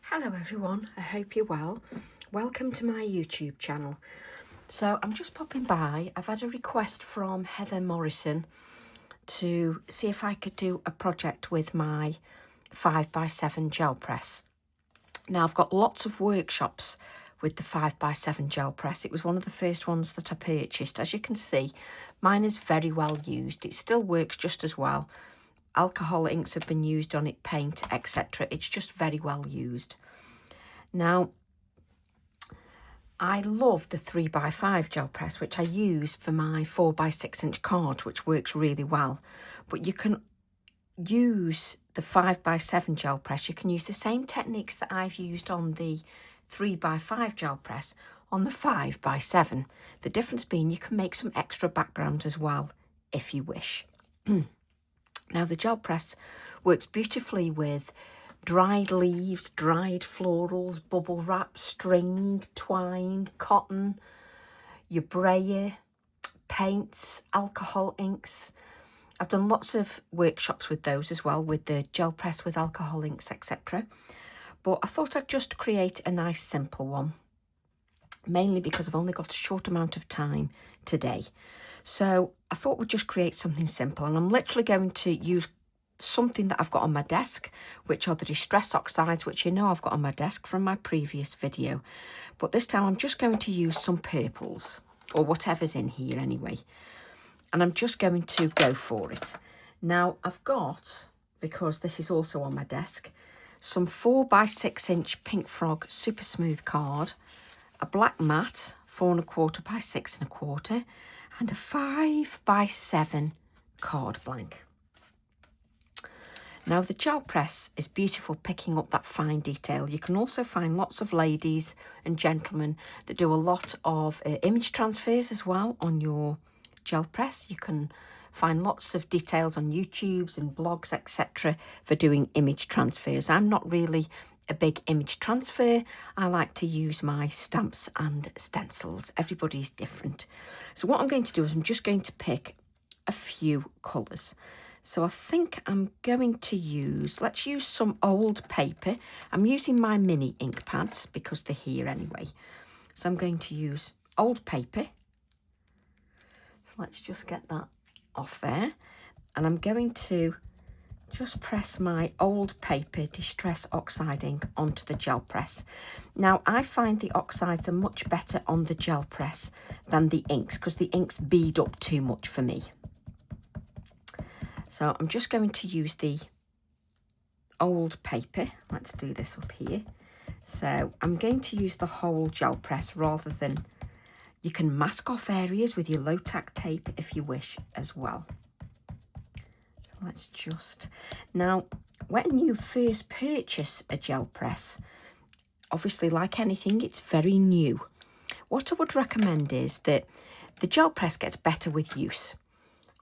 Hello everyone, I hope you're well. Welcome to my YouTube channel. So I'm just popping by. I've had a request from Heather Morrison to see if I could do a project with my 5x7 gel press. Now I've got lots of workshops with the 5x7 gel press. It was one of the first ones that I purchased. As you can see, mine is very well used. It still works just as well. Alcohol inks have been used on it, paint, etc. It's just very well used. Now, I love the 3x5 gel press, which I use for my 4x6 inch card, which works really well. But you can use the 5x7 gel press. You can use the same techniques that I've used on the 3x5 gel press on the 5x7. The difference being you can make some extra background as well, if you wish. Now, the gel press works beautifully with dried leaves, dried florals, bubble wrap, string, twine, cotton, your brayer, paints, alcohol inks. I've done lots of workshops with those as well, with the gel press with alcohol inks, etc. But I thought I'd just create a nice simple one, mainly because I've only got a short amount of time today. So I thought we'd just create something simple, and I'm literally going to use something that I've got on my desk, which are the Distress Oxides, which you know I've got on my desk from my previous video. But this time I'm just going to use some purples, or whatever's in here anyway. And I'm just going to go for it. Now I've got, because this is also on my desk, some 4x6 inch Pink Frog Super Smooth card, a black matte 4¼ by 6¼ and a 5x7 card blank. Now the gel press is beautiful, picking up that fine detail. You can also find lots of ladies and gentlemen that do a lot of image transfers as well on your gel press. You can find lots of details on YouTubes and blogs, etc. for doing image transfers. I'm not really a big image transfer. I like to use my stamps and stencils. Everybody's different. So what I'm going to do is I'm just going to pick a few colours. So I think I'm going to use, let's use some old paper. I'm using my mini ink pads because they're here anyway. So I'm going to use old paper. So let's just get that off there. And I'm going to just press my old paper Distress Oxide ink onto the gel press. Now I find the oxides are much better on the gel press than the inks, because the inks bead up too much for me. So I'm just going to use the old paper. Let's do this up here. So I'm going to use the whole gel press rather than, you can mask off areas with your low tack tape if you wish as well. So let's just, now when you first purchase a gel press, obviously like anything, it's very new. What I would recommend is that the gel press gets better with use.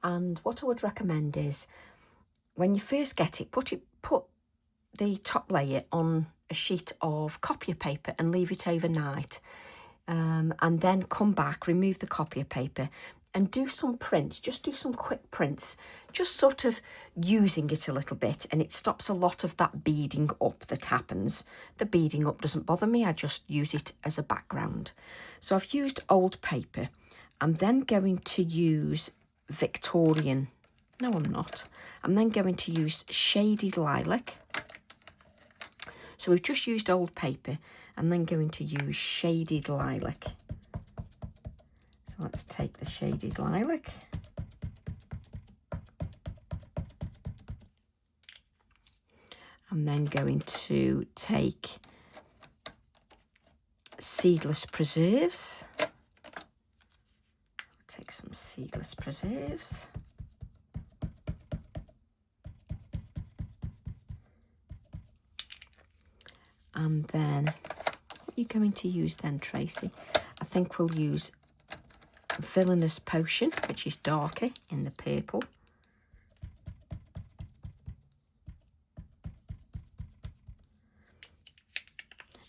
And what I would recommend is when you first get it, put the top layer on a sheet of copier paper and leave it overnight. And then come back, remove the copier paper and do some prints, just do some quick prints, just sort of using it a little bit, and it stops a lot of that beading up that happens. The beading up doesn't bother me, I just use it as a background. So I've used old paper. I'm then going to use Victorian, no I'm not, I'm then going to use Shaded Lilac. So we've just used old paper and then going to use Shaded Lilac. So let's take the Shaded Lilac. I'm then going to take Seedless Preserves. Take some Seedless Preserves. And then, what are you going to use then, Tracy? I think we'll use Villainous Potion, which is darker in the purple.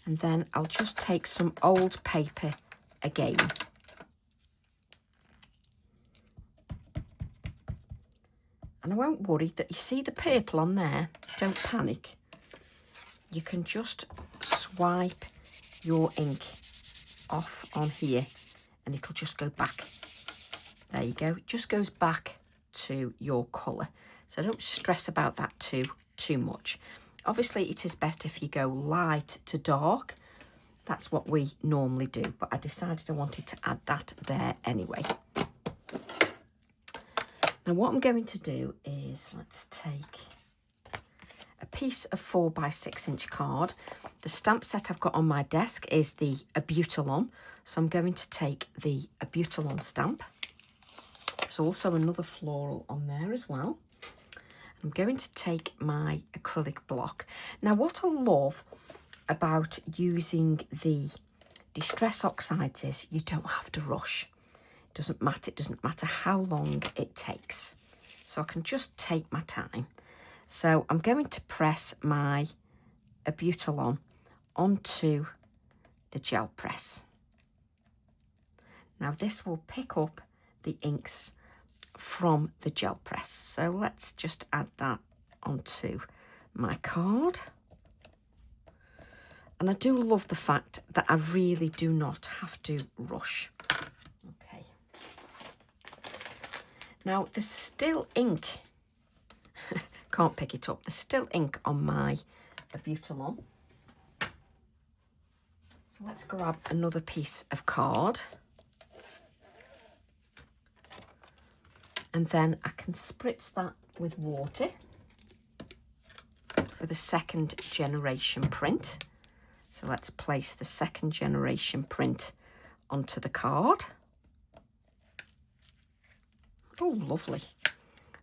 And then I'll just take some old paper again. And I won't worry that you see the purple on there, don't panic. you can just swipe your ink off on here and it'll just go back. There you go. It just goes back to your colour. So don't stress about that too much. Obviously, it is best if you go light to dark. That's what we normally do, but I decided I wanted to add that there anyway. Now what I'm going to do is, let's take a piece of 4x6" card. The stamp set I've got on my desk is the Abutulon, so I'm going to take the Abutulon stamp. There's also another floral on there as well. I'm going to take my acrylic block. Now what I love about using the Distress Oxides is you don't have to rush. It doesn't matter how long it takes. So I can just take my time. So I'm going to press my Abutulon onto the gel press. Now this will pick up the inks from the gel press. So let's just add that onto my card. And I do love the fact that I really do not have to rush. Okay. Now there's still ink. Can't pick it up. There's still ink on my Abutulon. So let's grab another piece of card. And then I can spritz that with water for the second generation print. So let's place the second generation print onto the card. Oh, lovely.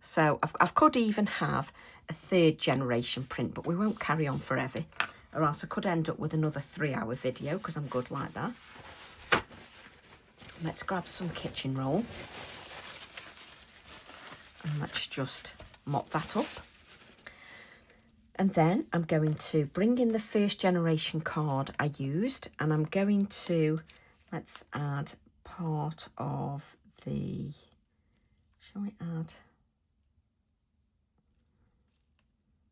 So I could even have a third generation print, but we won't carry on forever, or else I could end up with another 3-hour video because I'm good like that. Let's grab some kitchen roll. And let's just mop that up. And then I'm going to bring in the first generation card I used, and I'm going to, let's add part of the, shall we add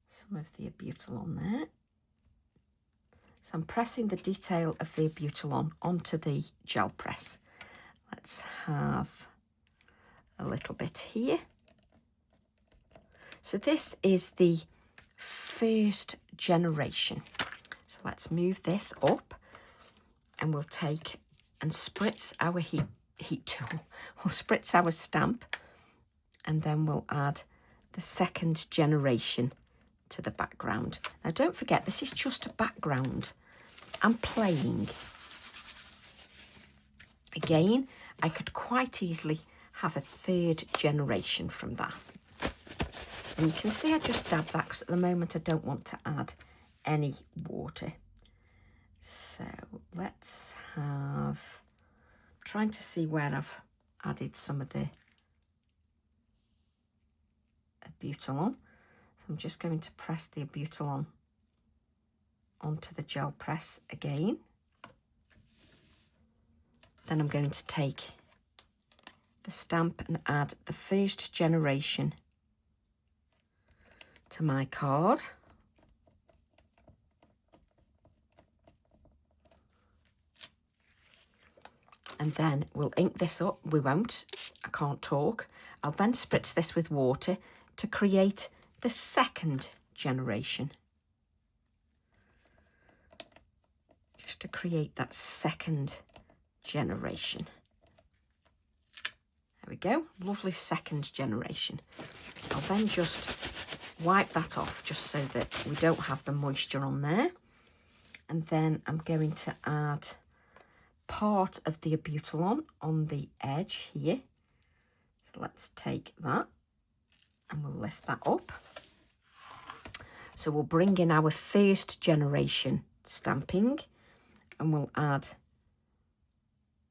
some of the Abutulon there? So I'm pressing the detail of the Abutulon onto the gel press. Let's have a little bit here. So this is the first generation. So let's move this up and we'll take and spritz our heat tool. We'll spritz our stamp and then we'll add the second generation to the background. Now don't forget, this is just a background. I'm playing. Again, I could quite easily have a third generation from that. And you can see I just dab that because at the moment I don't want to add any water. So let's have, I'm trying to see where I've added some of the Abutulon. So I'm just going to press the Abutulon onto the gel press again. Then I'm going to take the stamp and add the first generation to my card. And then we'll ink this up. We won't, I can't talk. I'll then spritz this with water to create the second generation. Just to create that second generation. There we go, lovely second generation. I'll then just wipe that off just so that we don't have the moisture on there. And then I'm going to add part of the Abutulon on the edge here. So let's take that and we'll lift that up. So we'll bring in our first generation stamping and we'll add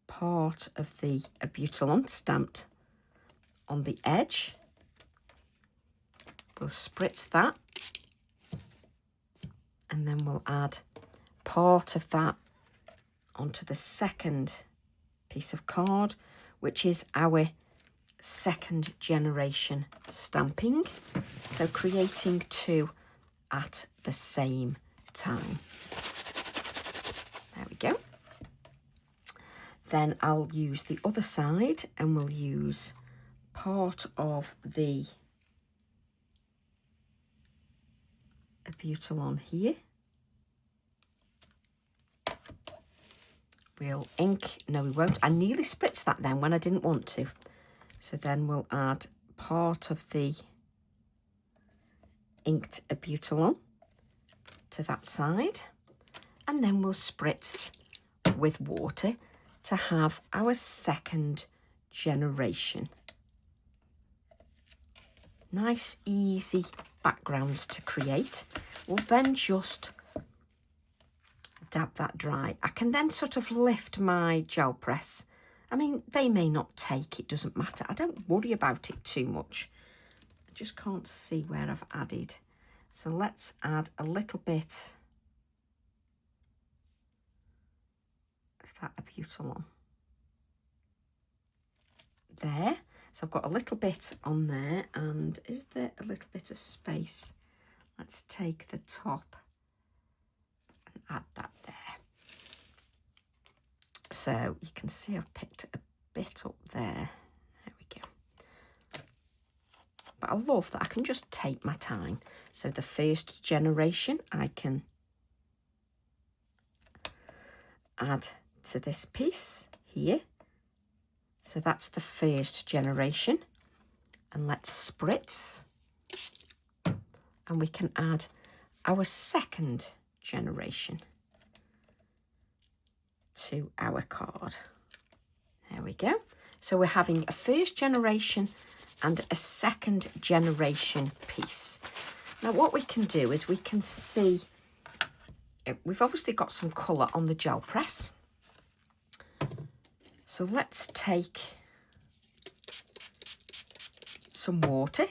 part of the Abutulon stamped on the edge. We'll spritz that and then we'll add part of that onto the second piece of card, which is our second generation stamping. So creating two at the same time. There we go. Then I'll use the other side, and we'll use part of the Butylon here. We'll ink, no we won't, I nearly spritzed that then when I didn't want to. So then we'll add part of the inked Butylon to that side, and then we'll spritz with water to have our second generation. Nice easy backgrounds to create. We'll then just dab that dry. I can then sort of lift my gel press. I mean, they may not take, it doesn't matter. I don't worry about it too much. I just can't see where I've added. So let's add a little bit of that Butylon there. So I've got a little bit on there, and is there a little bit of space? Let's take the top and add that there. So you can see I've picked a bit up there. There we go. But I love that I can just take my time. So the first generation I can add to this piece here. So that's the first generation. And let's spritz. And we can add our second generation to our card. There we go. So we're having a first generation and a second generation piece. Now what we can do is we can see, we've obviously got some colour on the gel press. So let's take some water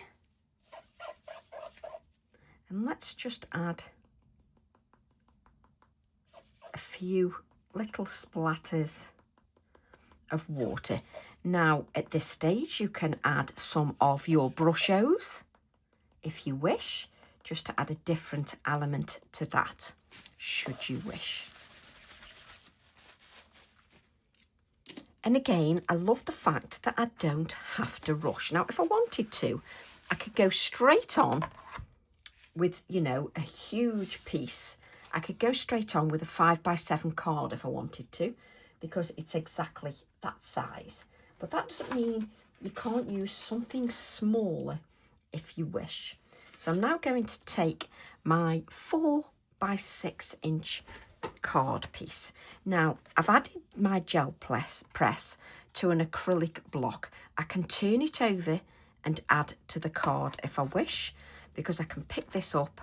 and let's just add a few little splatters of water. Now at this stage you can add some of your brushos if you wish, just to add a different element to that, should you wish. And again, I love the fact that I don't have to rush. Now, if I wanted to, I could go straight on with, you know, a huge piece. I could go straight on with a 5x7 card if I wanted to, because it's exactly that size. But that doesn't mean you can't use something smaller if you wish. So I'm now going to take my 4x6 inch card piece. Now I've added my gel press to an acrylic block. I can turn it over and add to the card if I wish, because I can pick this up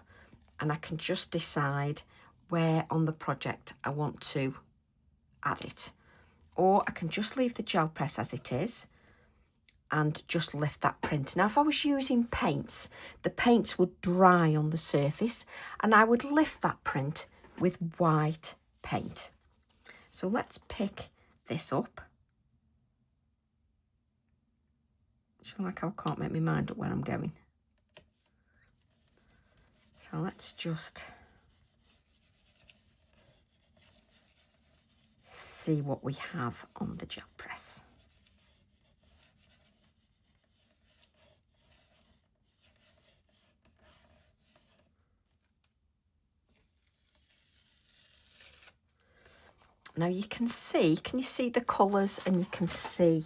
and I can just decide where on the project I want to add it. Or I can just leave the gel press as it is and just lift that print. Now if I was using paints, the paints would dry on the surface and I would lift that print with white paint. So let's pick this up. I feel like I can't make my mind up where I'm going. So let's just see what we have on the gel press. Now you can see, can you see the colours, and you can see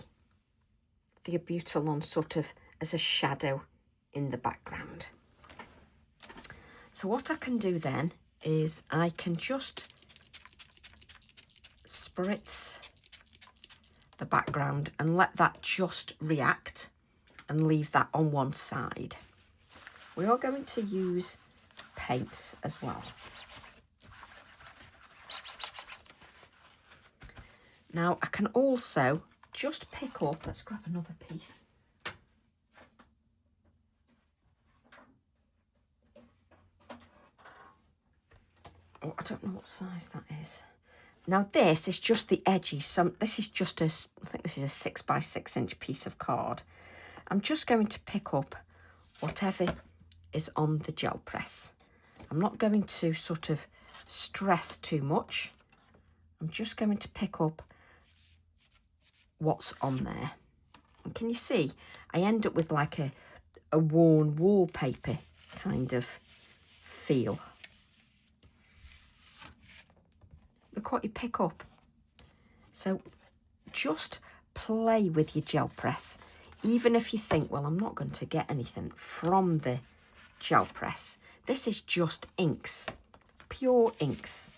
the Butylon sort of as a shadow in the background. So what I can do then is I can just spritz the background and let that just react and leave that on one side. We are going to use paints as well. Now I can also just pick up, let's grab another piece. Oh, I don't know what size that is. Now this is just the edges. So this is just a, I think this is a 6x6 inch piece of card. I'm just going to pick up whatever is on the gel press. I'm not going to sort of stress too much. I'm just going to pick up what's on there. And can you see, I end up with like a worn wallpaper kind of feel. Look what you pick up. So just play with your gel press. Even if you think, well, I'm not going to get anything from the gel press. This is just inks, pure inks.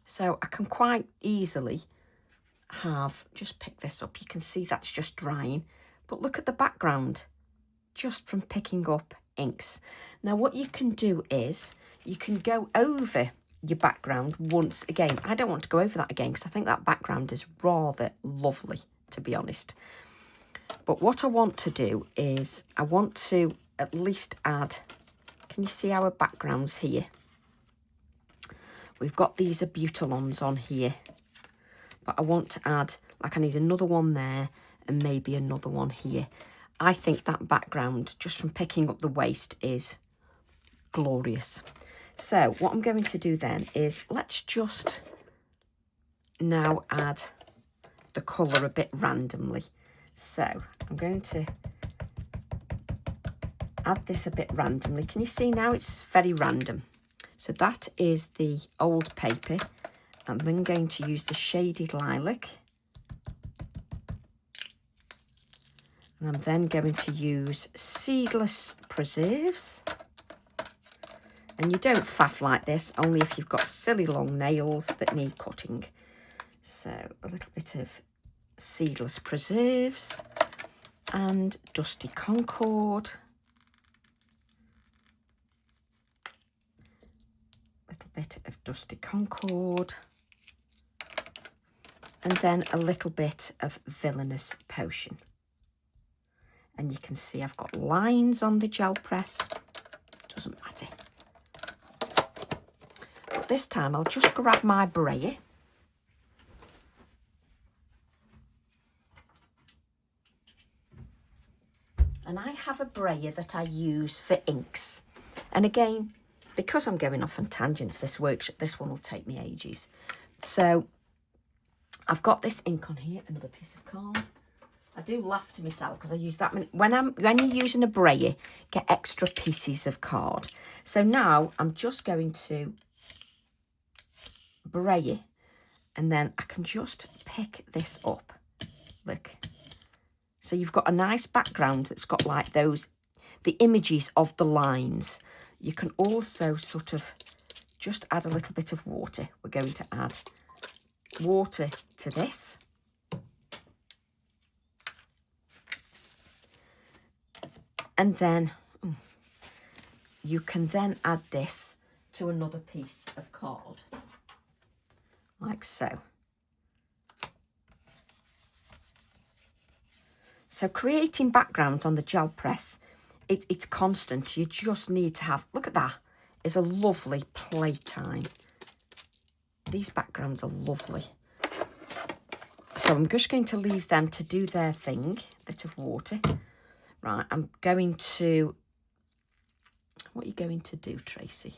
So I can quite easily just pick this up. You can see that's just drying. But look at the background, just from picking up inks. Now what you can do is, you can go over your background once again. I don't want to go over that again because I think that background is rather lovely, to be honest. But what I want to do is, I want to at least add, can you see our backgrounds here? We've got these abutylons on here, but I want to add, like I need another one there and maybe another one here. I think that background, just from picking up the waste, is glorious. So what I'm going to do then is, let's just now add the colour a bit randomly. So I'm going to add this a bit randomly. Can you see now it's very random? So that is the old paper. I'm then going to use the shaded lilac. And I'm then going to use seedless preserves. And you don't faff like this, only if you've got silly long nails that need cutting. So a little bit of seedless preserves and dusty concord. Little bit of dusty concord. And then a little bit of villainous potion. And you can see I've got lines on the gel press. Doesn't matter. But this time I'll just grab my brayer. And I have a brayer that I use for inks. And again, because I'm going off on tangents, this one will take me ages. So I've got this ink on here, another piece of card. I do laugh to myself because I use that when you're using a brayer, get extra pieces of card. So now I'm just going to brayer, and then I can just pick this up. Look. So you've got a nice background that's got like the images of the lines. You can also sort of just add a little bit of water. We're going to add water to this. And then you can then add this to another piece of card, like so. So creating backgrounds on the gel press, it's constant. You just need to have, look at that, is a lovely playtime. These backgrounds are lovely. So I'm just going to leave them to do their thing, bit of water. Right, I'm going to, what are you going to do, Tracy?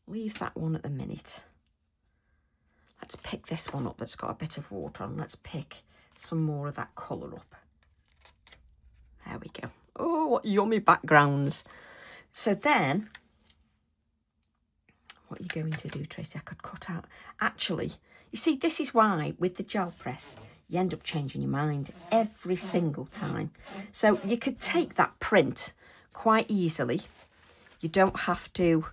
Leave that one at the minute. Let's pick this one up that's got a bit of water on. Let's pick some more of that colour up. There we go. Oh, what yummy backgrounds. So then, what are you going to do, Tracy? I could cut out. Actually, you see, this is why with the gel press, you end up changing your mind every single time. So you could take that print quite easily. You don't have to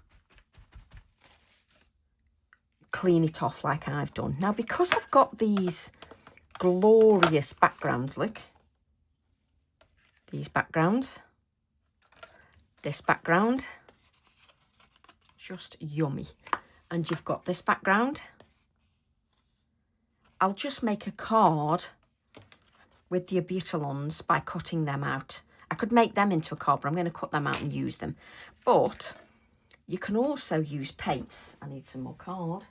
clean it off like I've done. Now, because I've got these glorious backgrounds, look. These backgrounds. This background. Just yummy. And you've got this background. I'll just make a card with the abutylons by cutting them out. I could make them into a card, but I'm going to cut them out and use them. But you can also use paints. I need some more card.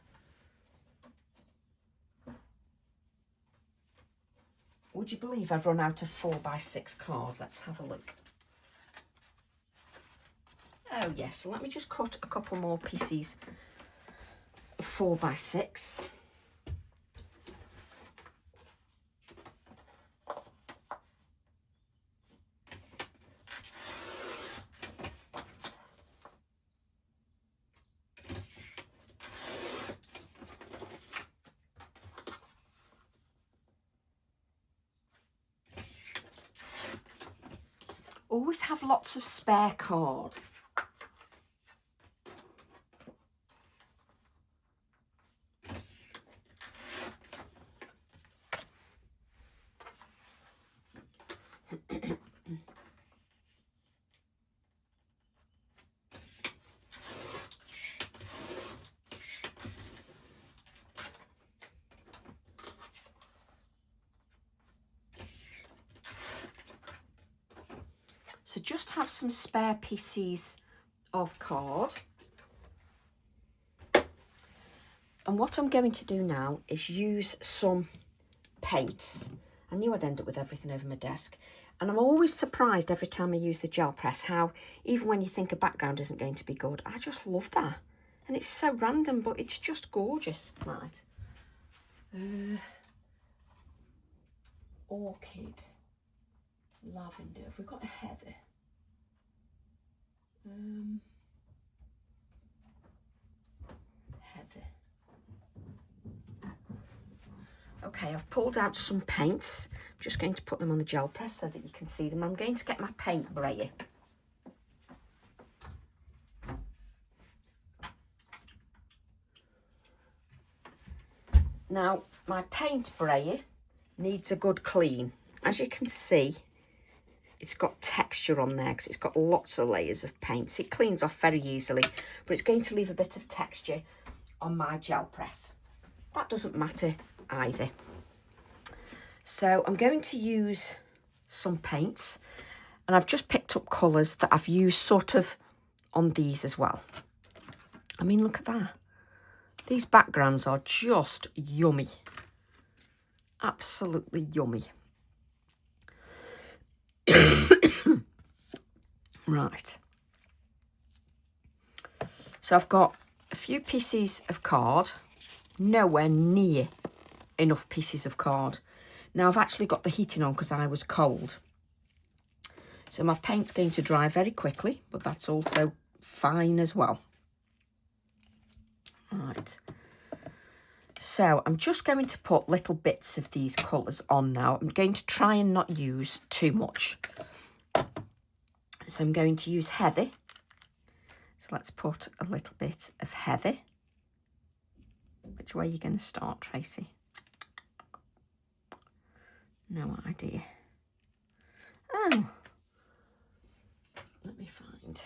Would you believe I've run out of 4x6 card? Let's have a look. Oh yes, so let me just cut a couple more pieces of 4x6. Always have lots of spare card. So just have some spare pieces of card. And what I'm going to do now is use some paints. I knew I'd end up with everything over my desk. And I'm always surprised every time I use the gel press how, even when you think a background isn't going to be good, I just love that. And it's so random, but it's just gorgeous. Right. Orchid. Lavender. Have we got a heather? Heather. Okay, I've pulled out some paints. I'm just going to put them on the gel press so that you can see them. I'm going to get my paint brayer. Now, my paint brayer needs a good clean. As you can see, it's got texture on there because it's got lots of layers of paints. It cleans off very easily, but it's going to leave a bit of texture on my gel press. That doesn't matter either. So I'm going to use some paints, and I've just picked up colours that I've used sort of on these as well. I mean, look at that. These backgrounds are just yummy. Absolutely yummy. Right. So I've got a few pieces of card, nowhere near enough pieces of card. Now I've actually got the heating on because I was cold. So my paint's going to dry very quickly, but that's also fine as well. Right. So I'm just going to put little bits of these colours on now. I'm going to try and not use too much. So I'm going to use heather. So let's put a little bit of heather. Which way are you going to start, Tracy? No idea. Oh. Let me find.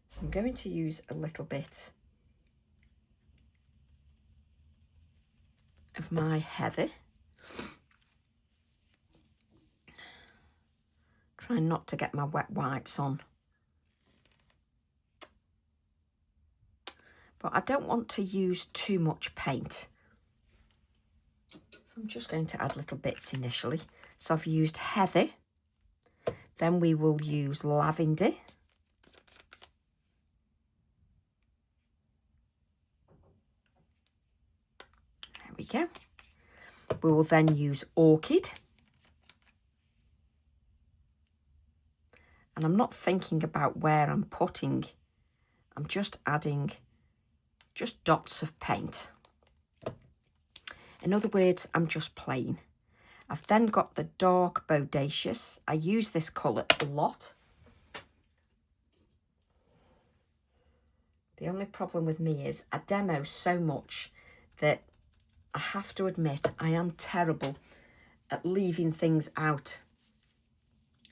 So I'm going to use a little bit of my heather. Try not to get my wet wipes on. But I don't want to use too much paint. So I'm just going to add little bits initially. So I've used heather. Then we will use lavender. There we go. We will then use orchid. And I'm not thinking about where I'm putting. I'm just adding just dots of paint. In other words, I'm just playing. I've then got the dark bodacious. I use this colour a lot. The only problem with me is I demo so much that I have to admit I am terrible at leaving things out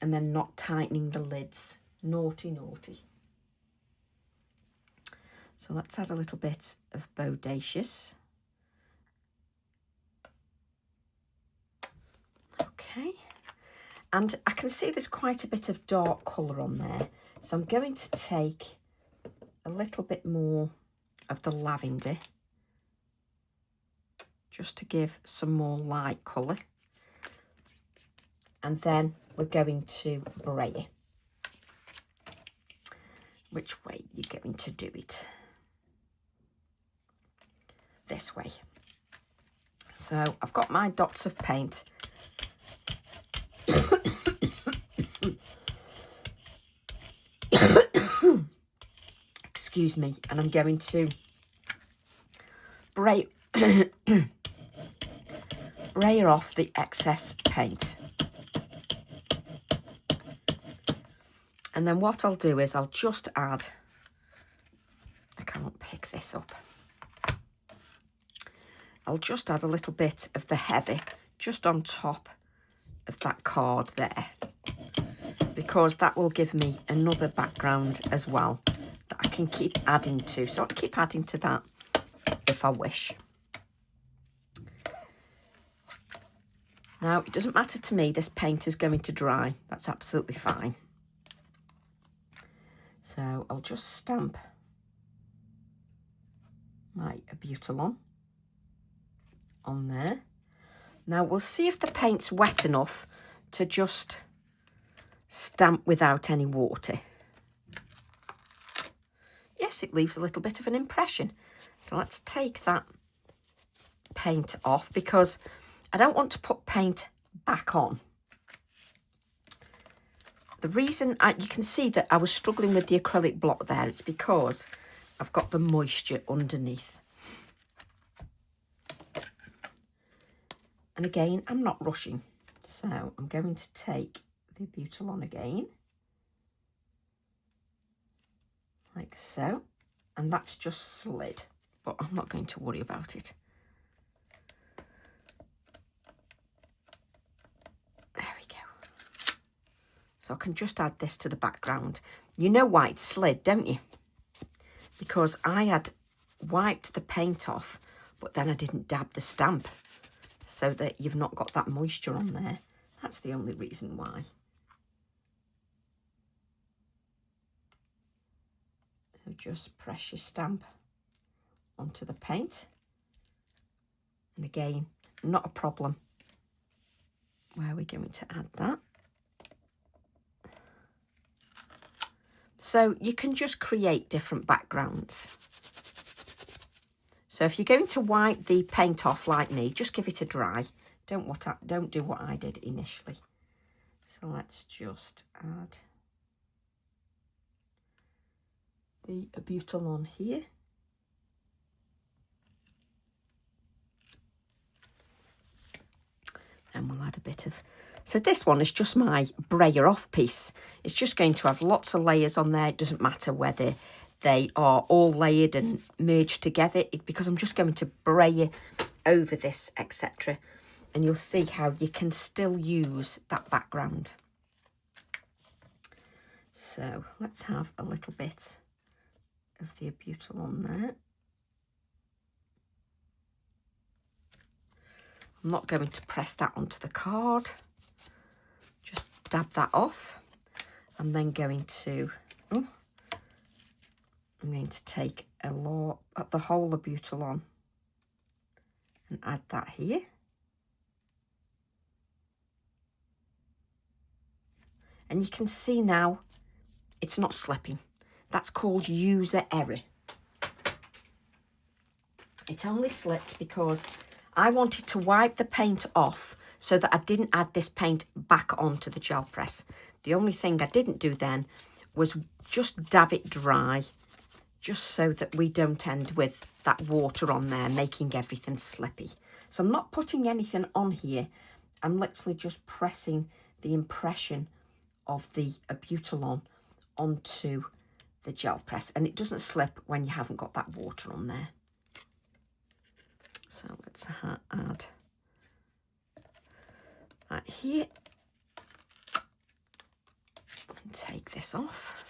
and then not tightening the lids. Naughty, naughty. So let's add a little bit of bodacious. Okay. And I can see there's quite a bit of dark colour on there. So I'm going to take a little bit more of the lavender just to give some more light colour. and then we're going to brayer. Which way are you going to do it? This way. So I've got my dots of paint. Excuse me, and I'm going to brayer off the excess paint. And then what I'll do is I'll just add, I can't pick this up. I'll just add a little bit of the heather just on top of that card there, because that will give me another background as well that I can keep adding to. So I'll keep adding to that if I wish. Now, it doesn't matter to me, this paint is going to dry. That's absolutely fine. So I'll just stamp my Abutilon on there. Now we'll see if the paint's wet enough to just stamp without any water. Yes, it leaves a little bit of an impression. So let's take that paint off, because I don't want to put paint back on. The reason you can see that I was struggling with the acrylic block there, it's because I've got the moisture underneath. And again, I'm not rushing. So I'm going to take the Abutilon again, like so. And that's just slid, but I'm not going to worry about it. There we go. So I can just add this to the background. You know why it slid, don't you? Because I had wiped the paint off, but then I didn't dab the stamp, so that you've not got that moisture on there. That's the only reason why. So just press your stamp onto the paint. And again, not a problem. Where are we going to add that? So you can just create different backgrounds. So if you're going to wipe the paint off like me, just give it a dry. Don't do what I did initially. So let's just add the Abutilon here. And we'll add a bit of... So this one is just my brayer off piece. It's just going to have lots of layers on there. It doesn't matter whether they are all layered and merged together, because I'm just going to brayer over this, etc. And you'll see how you can still use that background. So let's have a little bit of the Abutilon there. I'm not going to press that onto the card. Just dab that off. I'm then going to, I'm going to take the whole Abutilon and add that here. And you can see now it's not slipping. That's called user error. It only slipped because I wanted to wipe the paint off so that I didn't add this paint back onto the gel press. The only thing I didn't do then was just dab it dry, just so that we don't end with that water on there making everything slippy. So I'm not putting anything on here. I'm literally just pressing the impression of the Abutilon onto the gel press, and it doesn't slip when you haven't got that water on there. So let's add that here and take this off.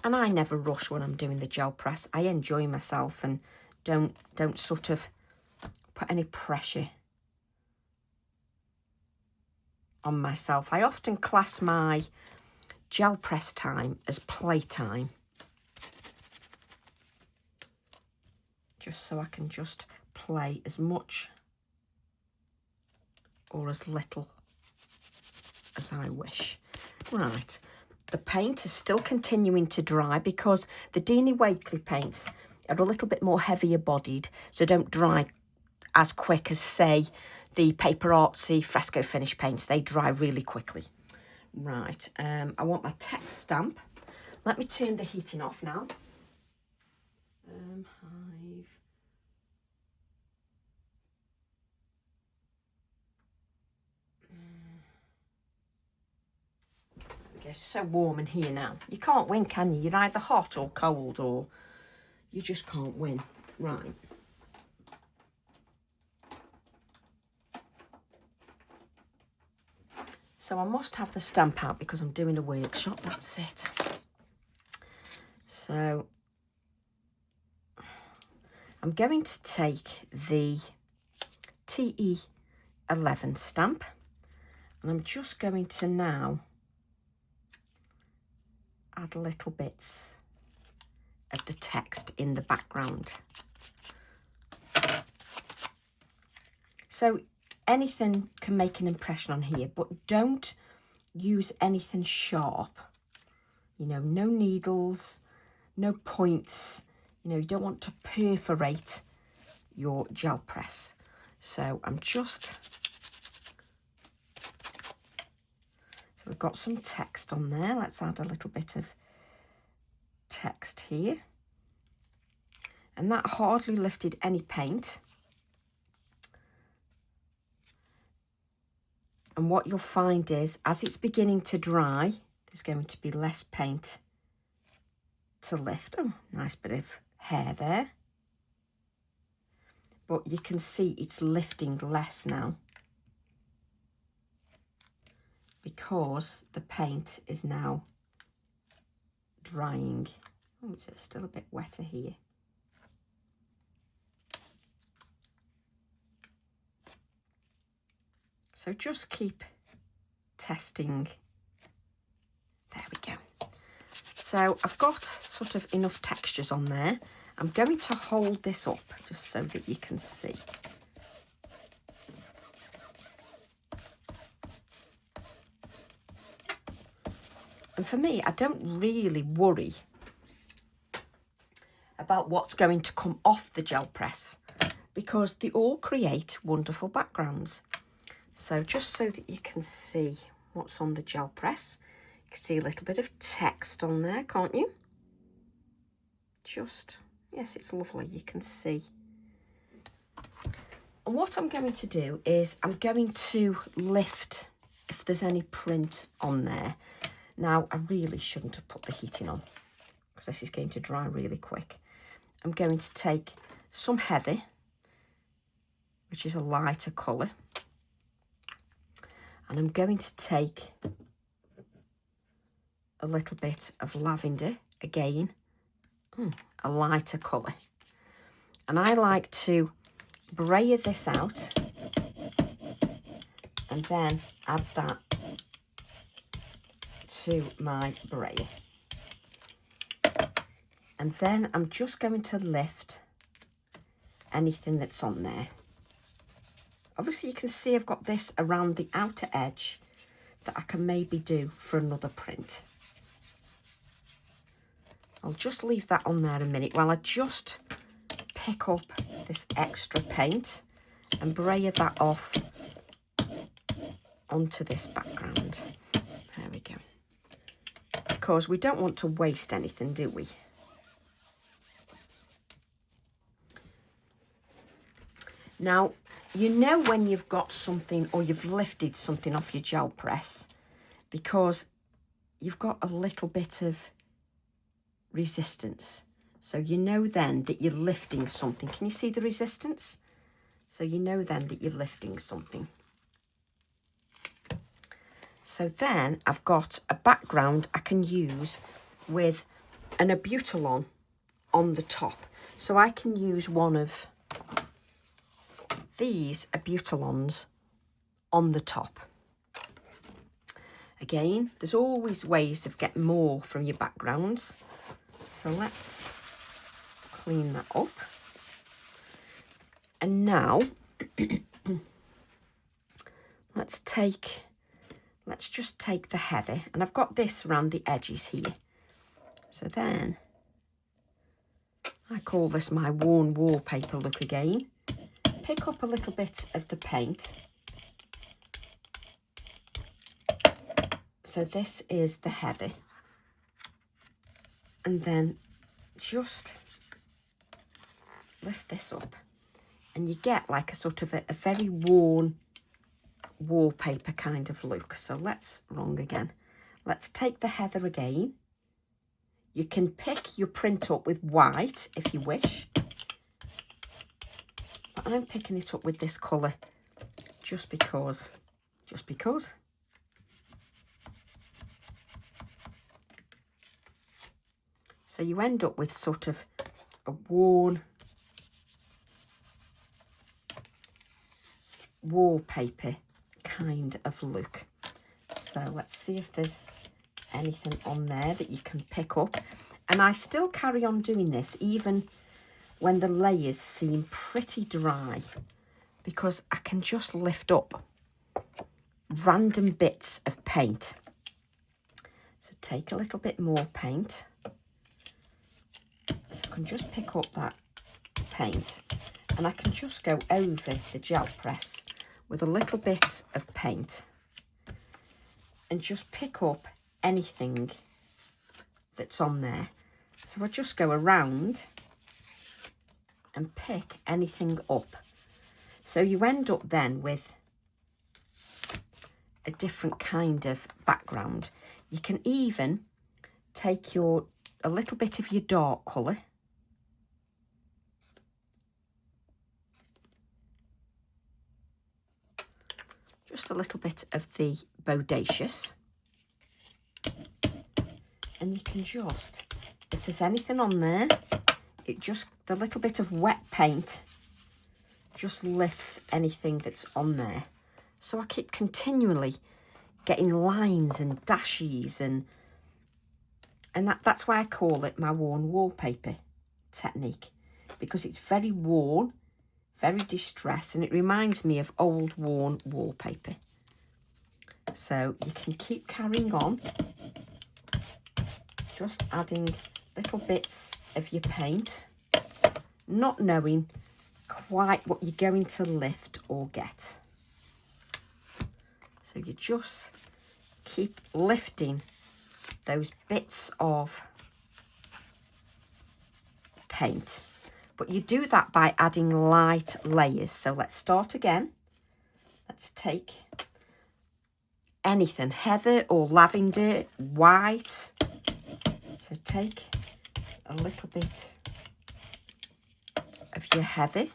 And I never rush when I'm doing the gel press. I enjoy myself and don't sort of put any pressure on myself. I often class my gel press time as playtime, just so I can just play as much or as little as I wish. Right, the paint is still continuing to dry because the Deanie Wakely paints are a little bit more heavier bodied, so don't dry as quick as, say, the Paper Artsy fresco finish paints. They dry really quickly. Right, I want my text stamp. Let me turn the heating off now. Hive. It's so warm in here now. You can't win, can you? You're either hot or cold, or you just can't win. Right. So I must have the stamp out because I'm doing a workshop. That's it. So I'm going to take the TE11 stamp, and I'm just going to now add little bits of the text in the background. So anything can make an impression on here, but don't use anything sharp. You know, no needles, no points. You know, you don't want to perforate your gel press. So I'm just... So we've got some text on there. Let's add a little bit of text here. And that hardly lifted any paint. And what you'll find is, as it's beginning to dry, there's going to be less paint to lift. Oh, nice bit of hair there. But you can see it's lifting less now, because the paint is now drying. Oh, it's still a bit wetter here. So just keep testing. There we go. So I've got sort of enough textures on there. I'm going to hold this up just so that you can see. And for me, I don't really worry about what's going to come off the gel press, because they all create wonderful backgrounds. So just so that you can see what's on the gel press, you can see a little bit of text on there, can't you? Just, yes, it's lovely, you can see. And what I'm going to do is I'm going to lift if there's any print on there. Now, I really shouldn't have put the heating on because this is going to dry really quick. I'm going to take some heather, which is a lighter colour, and I'm going to take a little bit of lavender, again, a lighter colour. And I like to brayer this out and then add that to my brayer. And then I'm just going to lift anything that's on there. Obviously you can see I've got this around the outer edge that I can maybe do for another print. I'll just leave that on there a minute while I just pick up this extra paint and brayer that off onto this background. There we go. Because we don't want to waste anything, do we? Now, you know when you've got something or you've lifted something off your gel press because you've got a little bit of resistance. So you know then that you're lifting something. Can you see the resistance? So you know then that you're lifting something. So then I've got a background I can use with an abutilon on the top. So I can use one of these abutilons on the top. Again, there's always ways of getting more from your backgrounds. So let's clean that up. And now let's just take the heather, and I've got this around the edges here. So then I call this my worn wallpaper look again. Pick up a little bit of the paint. So this is the heather. And then just lift this up and you get like a sort of a very worn wallpaper kind of look. So wrong again. Let's take the heather again. You can pick your print up with white if you wish. But I'm picking it up with this colour just because. So you end up with sort of a worn wallpaper kind of look. So let's see if there's anything on there that you can pick up. And I still carry on doing this even when the layers seem pretty dry, because I can just lift up random bits of paint. So take a little bit more paint. So I can just pick up that paint and I can just go over the gel press with a little bit of paint and just pick up anything that's on there. So I just go around and pick anything up. So you end up then with a different kind of background. You can even take a little bit of your dark colour just a little bit of the Bodacious, and you can just, if there's anything on there, the little bit of wet paint just lifts anything that's on there. So I keep continually getting lines and dashes, and that's why I call it my worn wallpaper technique, because it's very worn, very distressed, and it reminds me of old worn wallpaper. So you can keep carrying on, just adding little bits of your paint, not knowing quite what you're going to lift or get. So you just keep lifting those bits of paint. But you do that by adding light layers. So let's start again. Let's take anything, heather or lavender, white. So take a little bit of your heather.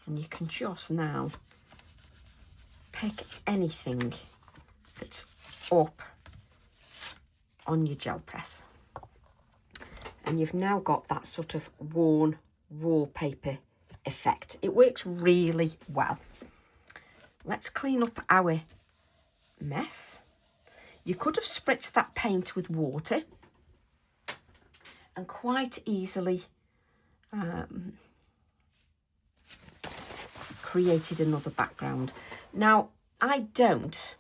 And you can just now pick anything that's up on your gel press. And you've now got that sort of worn wallpaper effect. It works really well. Let's clean up our mess. You could have spritzed that paint with water and quite easily created another background. Now, I don't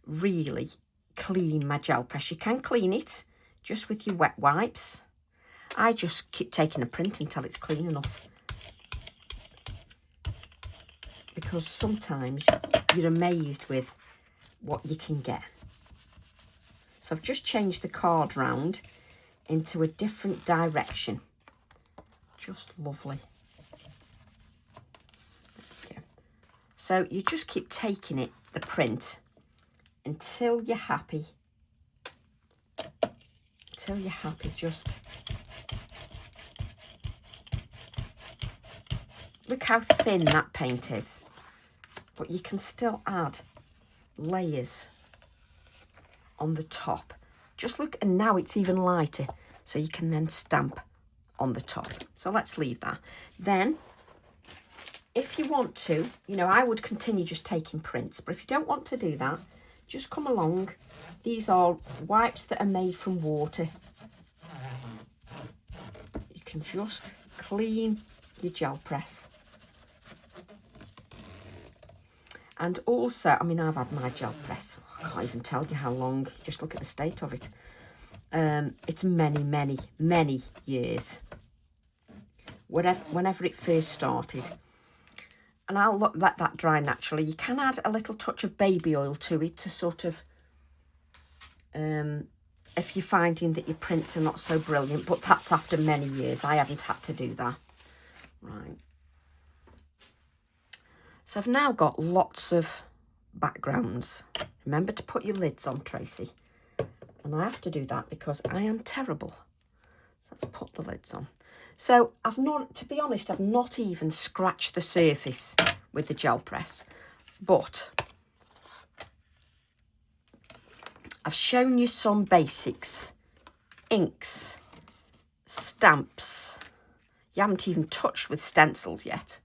really clean my gel press. You can clean it just with your wet wipes. I just keep taking a print until it's clean enough, because sometimes you're amazed with what you can get. So I've just changed the card round into a different direction. Just lovely. So you just keep taking it, the print, until you're happy. Just look how thin that paint is. But you can still add layers on the top. Just look, and now it's even lighter, so you can then stamp on the top. So let's leave that. Then, if you want to, I would continue just taking prints, but if you don't want to do that, just come along. These are wipes that are made from water. You can just clean your gel press. And also, I mean, I've had my gel press, I can't even tell you how long, just look at the state of it. It's many, many, many years. Whenever it first started. And I'll let that dry naturally. You can add a little touch of baby oil to it to sort of, if you're finding that your prints are not so brilliant, but that's after many years. I haven't had to do that. Right. So I've now got lots of backgrounds. Remember to put your lids on, Tracy. And I have to do that because I am terrible. So let's put the lids on. So I've not, to be honest, I've not even scratched the surface with the gel press, but I've shown you some basics, inks, stamps. You haven't even touched with stencils yet.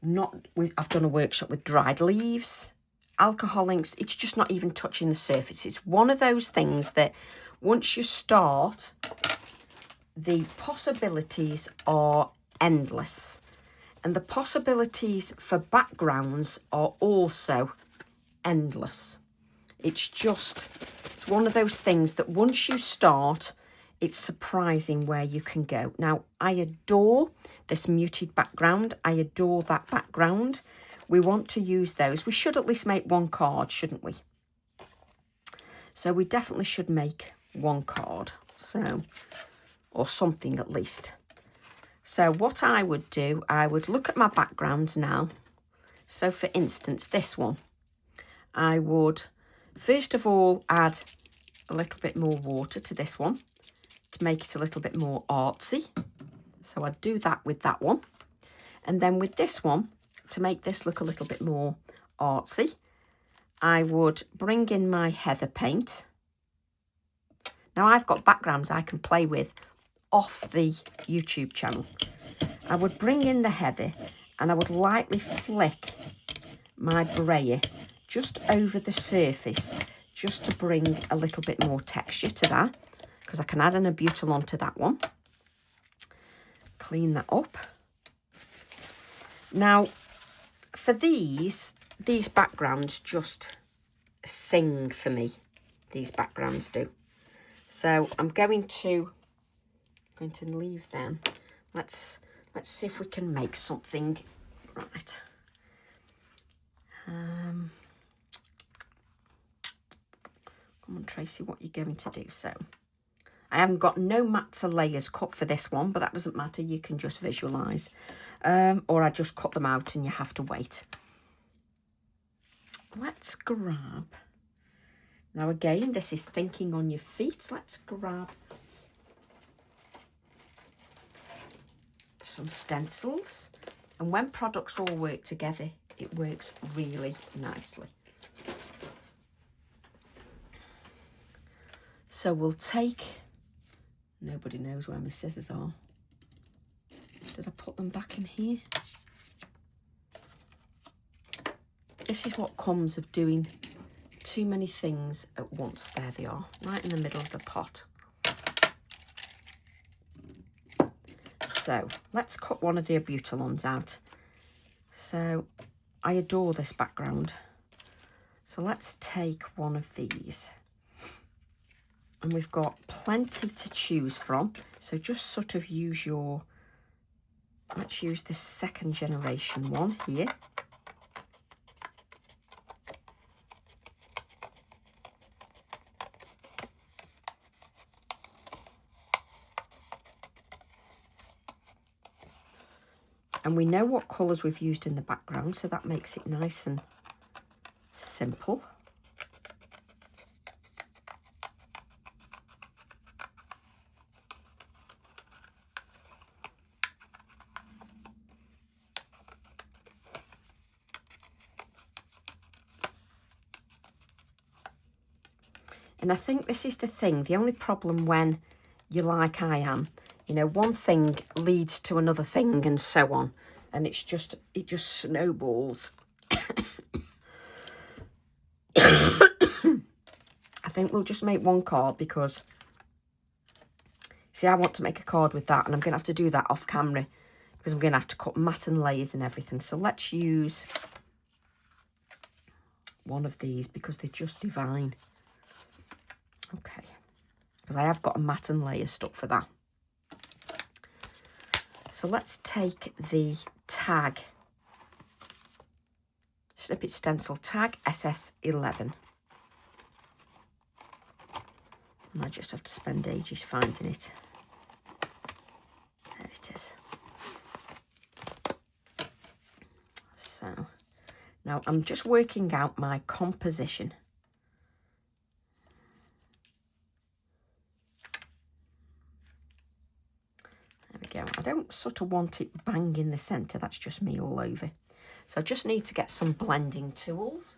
I've done a workshop with dried leaves, alcohol inks. It's just not even touching the surface. It's one of those things that once you start, the possibilities are endless. And the possibilities for backgrounds are also endless. It's one of those things that once you start, it's surprising where you can go. Now, I adore this muted background. I adore that background. We want to use those. We should at least make one card, shouldn't we? So we definitely should make one card. So, or something at least. So what I would do, I would look at my backgrounds now. So for instance, this one, I would first of all add a little bit more water to this one to make it a little bit more artsy. So I'd do that with that one. And then with this one, to make this look a little bit more artsy, I would bring in my heather paint. Now I've got backgrounds I can play with off the YouTube channel. I would bring in the heather and I would lightly flick my brayer just over the surface just to bring a little bit more texture to that, because I can add an abutilon to that one. Clean that up. Now for these backgrounds just sing for me. These backgrounds do. So I'm going to leave them. Let's see if we can make something. Right. Come on, Tracy, what are you going to do? So I haven't got no mats or layers cut for this one, but that doesn't matter. You can just visualise. Or I just cut them out and you have to wait. Let's grab. Now again, this is thinking on your feet. Let's grab some stencils, and when products all work together, it works really nicely. So we'll take, nobody knows where my scissors are. Did I put them back in here? This is what comes of doing too many things at once. There they are, right in the middle of the pot. So let's cut one of the abutilons out. So I adore this background. So let's take one of these. And we've got plenty to choose from. So just sort of use your, let's use the second generation one here. And we know what colours we've used in the background, so that makes it nice and simple. And I think this is the thing, the only problem when you're like I am, you know, one thing leads to another thing and so on. And it just snowballs. I think we'll just make one card because See, I want to make a card with that, and I'm going to have to do that off camera because I'm going to have to cut mat and layers and everything. So let's use one of these because they're just divine. Okay, because I have got a mat and layer stuck for that. So let's take the tag, snippet stencil tag SS11. And I just have to spend ages finding it. There it is. So now I'm just working out my composition. There we go. I don't sort of want it bang in the centre. That's just me all over. So I just need to get some blending tools.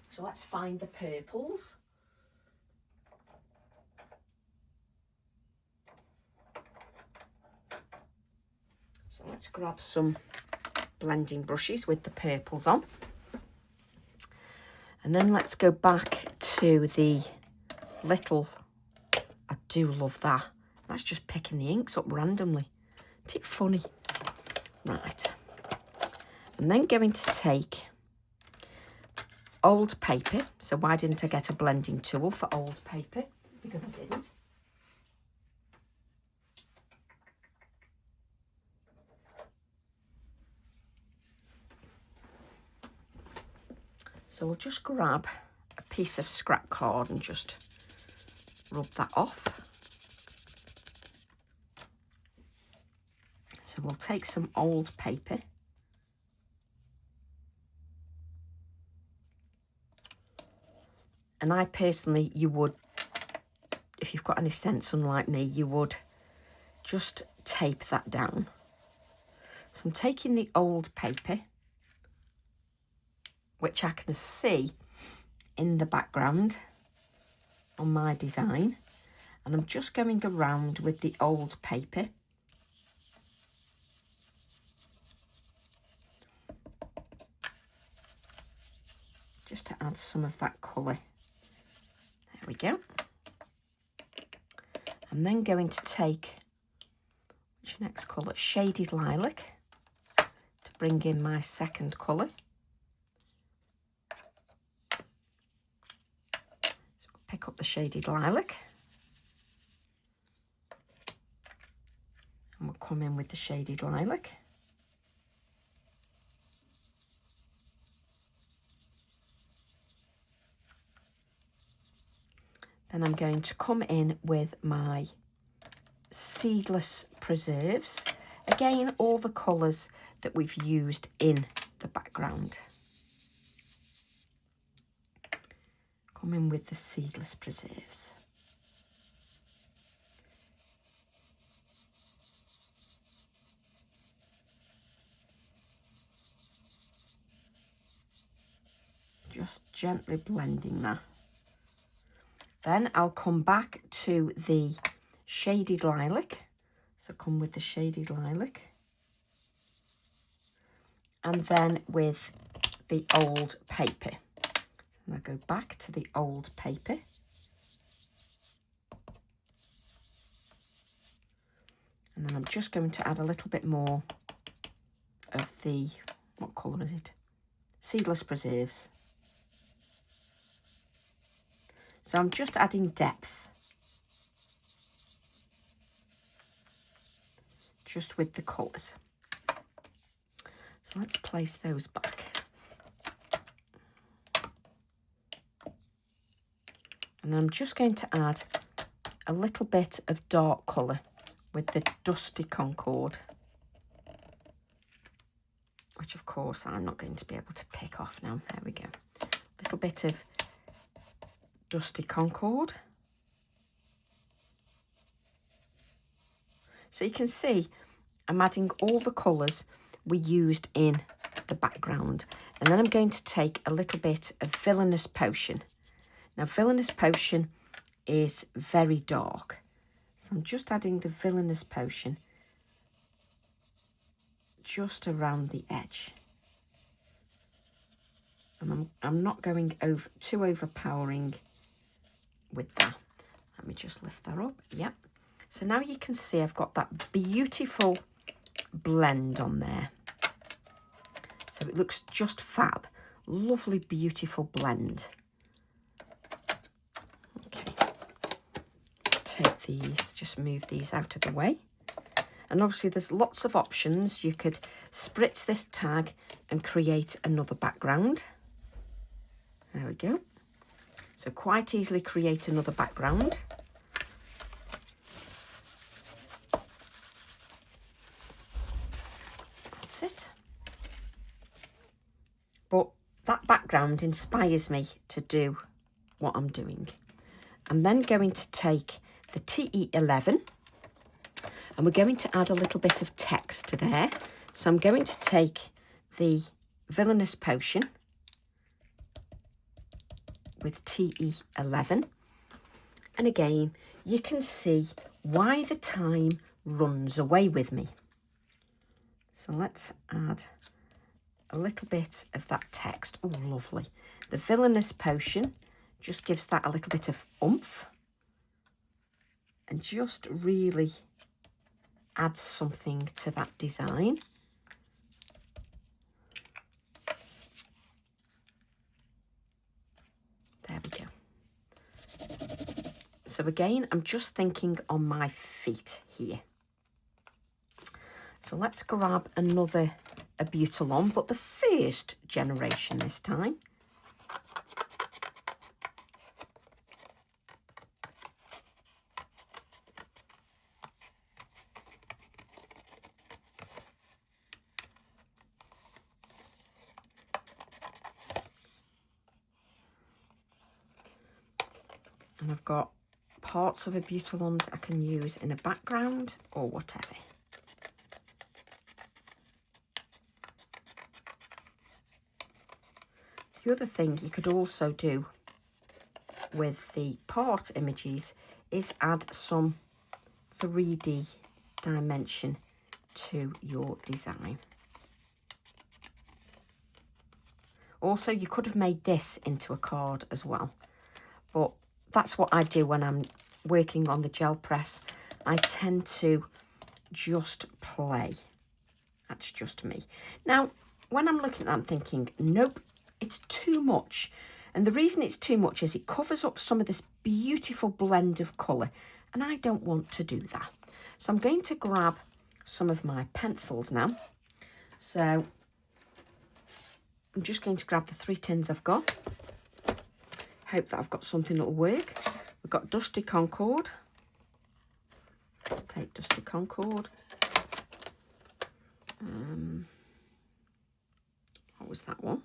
So let's find the purples. So let's grab some blending brushes with the purples on. And then let's go back to the little, I do love that. That's just picking the inks up randomly. Isn't it funny? Right. I'm then going to take old paper. So why didn't I get a blending tool for old paper? Because I didn't. So we'll just grab a piece of scrap card and just rub that off. So we'll take some old paper. And I personally, you would, if you've got any sense unlike me, you would just tape that down. So I'm taking the old paper, which I can see in the background on my design. And I'm just going around with the old paper. Just to add some of that colour. There we go. I'm then going to take, which next colour? Shaded Lilac, to bring in my second colour. So we'll pick up the Shaded Lilac. And we'll come in with the Shaded Lilac. Then I'm going to come in with my Seedless Preserves. Again, all the colours that we've used in the background. Come in with the Seedless Preserves. Just gently blending that. Then I'll come back to the Shaded Lilac. So come with the Shaded Lilac. And then with the old paper. So I go back to the old paper. And then I'm just going to add a little bit more of the, what colour is it? Seedless Preserves. So I'm just adding depth, just with the colours. So let's place those back. And I'm just going to add a little bit of dark colour with the Dusty Concord, which of course I'm not going to be able to pick off now. There we go. A little bit of Dusty Concord. So you can see I'm adding all the colours we used in the background. And then I'm going to take a little bit of Villainous Potion. Now, Villainous Potion is very dark. So I'm just adding the Villainous Potion just around the edge. And I'm not going over too overpowering with that. Let me just lift that up. Yep. So now you can see I've got that beautiful blend on there. So it looks just fab. Lovely, beautiful blend. Okay, let's take these, just move these out of the way. And obviously there's lots of options. You could spritz this tag and create another background. There we go. So quite easily create another background. That's it. But that background inspires me to do what I'm doing. I'm then going to take the TE11 and we're going to add a little bit of text to there. So I'm going to take the Villainous Potion with TE11. And again, you can see why the time runs away with me. So let's add a little bit of that text. Oh, lovely. The Villainous Potion just gives that a little bit of oomph and just really adds something to that design. There we go. So again, I'm just thinking on my feet here. So let's grab another Abutilon, but the first generation this time. And I've got parts of Abutilons I can use in a background or whatever. The other thing you could also do with the part images is add some 3D dimension to your design. Also, you could have made this into a card as well, but that's what I do when I'm working on the gel press. I tend to just play. That's just me. Now, when I'm looking at that, I'm thinking, nope, it's too much. And the reason it's too much is it covers up some of this beautiful blend of colour, and I don't want to do that. So I'm going to grab some of my pencils now. So I'm just going to grab the 3 tins I've got. Hope that I've got something that'll work. We've got Dusty Concord. Let's take Dusty Concord. What was that one?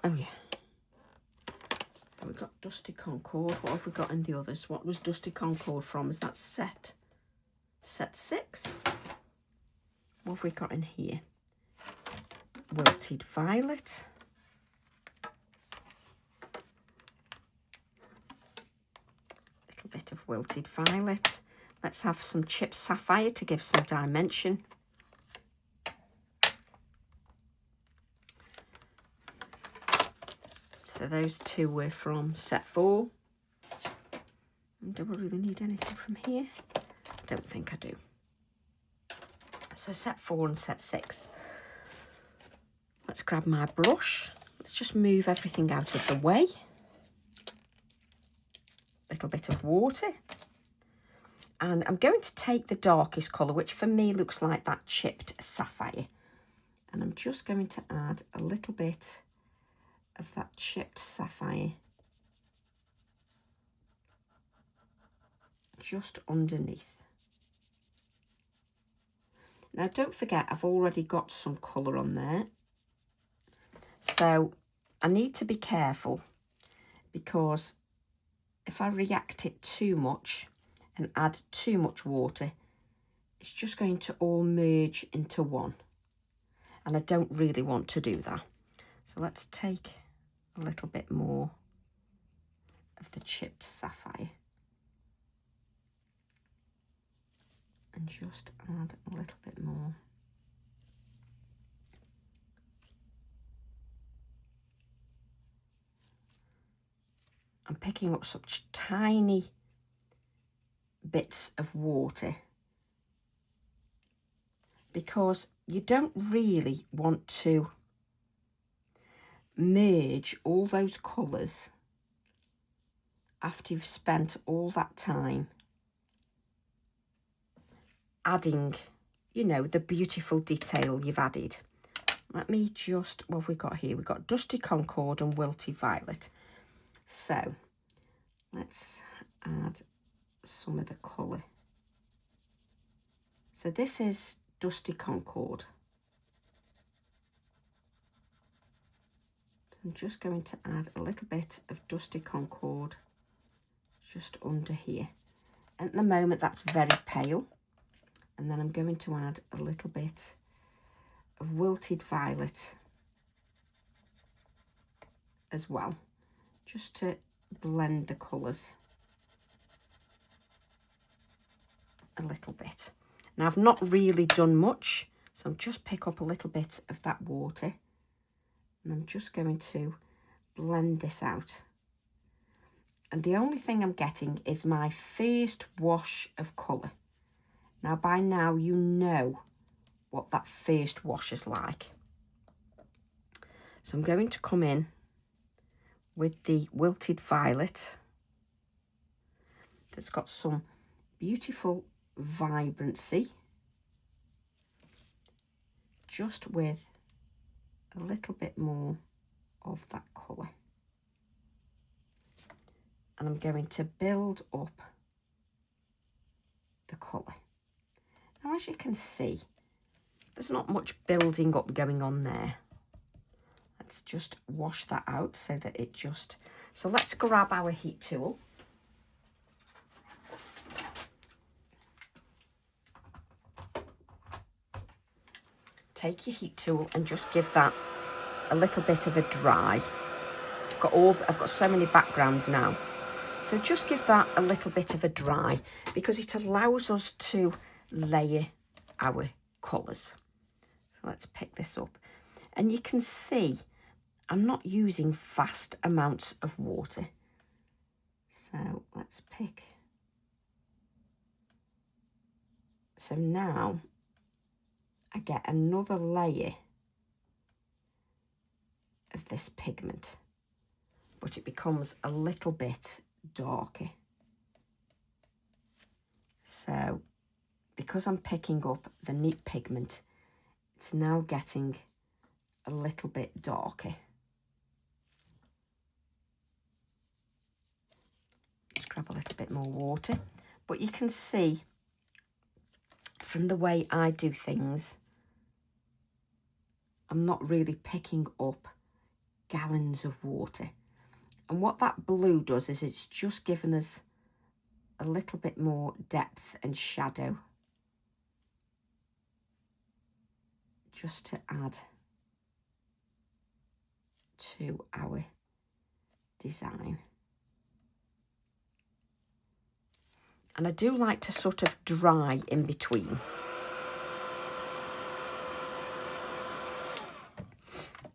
Oh yeah. We've got Dusty Concord. What have we got in the others? What was Dusty Concord from? Is that set 6? What have we got in here? Wilted Violet. Little bit of Wilted Violet. Let's have some Chipped Sapphire to give some dimension. So those two were from set 4. And do I really need anything from here? I don't think I do. So set 4 and set 6. Let's grab my brush. Let's just move everything out of the way. Little bit of water. And I'm going to take the darkest colour, which for me looks like that Chipped Sapphire. And I'm just going to add a little bit of that Chipped Sapphire just underneath. Now don't forget, I've already got some colour on there, so I need to be careful, because if I react it too much and add too much water, it's just going to all merge into one, and I don't really want to do that. So let's take a little bit more of the Chipped Sapphire and just add a little bit more. I'm picking up such tiny bits of water, because you don't really want to merge all those colours after you've spent all that time adding, you know, the beautiful detail you've added. Let me just, what have we got here? We've got Dusty Concord and Wilted Violet. So let's add some of the colour. So this is Dusty Concord. I'm just going to add a little bit of Dusty Concord just under here. And at the moment that's very pale. And then I'm going to add a little bit of Wilted Violet as well, just to blend the colours a little bit. Now I've not really done much, so I'll just pick up a little bit of that water and I'm just going to blend this out. And the only thing I'm getting is my first wash of colour. Now by now you know what that first wash is like. So I'm going to come in with the Wilted Violet that's got some beautiful vibrancy, just with a little bit more of that colour. And I'm going to build up the colour. Now, as you can see, there's not much building up going on there. Let's just wash that out so that it just... So let's grab our heat tool. Take your heat tool and just give that a little bit of a dry. I've got so many backgrounds now. So just give that a little bit of a dry, because it allows us to layer our colours. So let's pick this up. And you can see I'm not using vast amounts of water. So let's pick. So now I get another layer of this pigment, but it becomes a little bit darker. So because I'm picking up the neat pigment, it's now getting a little bit darker. Let's grab a little bit more water. But you can see from the way I do things, I'm not really picking up gallons of water. And what that blue does is it's just given us a little bit more depth and shadow, just to add to our design. And I do like to sort of dry in between.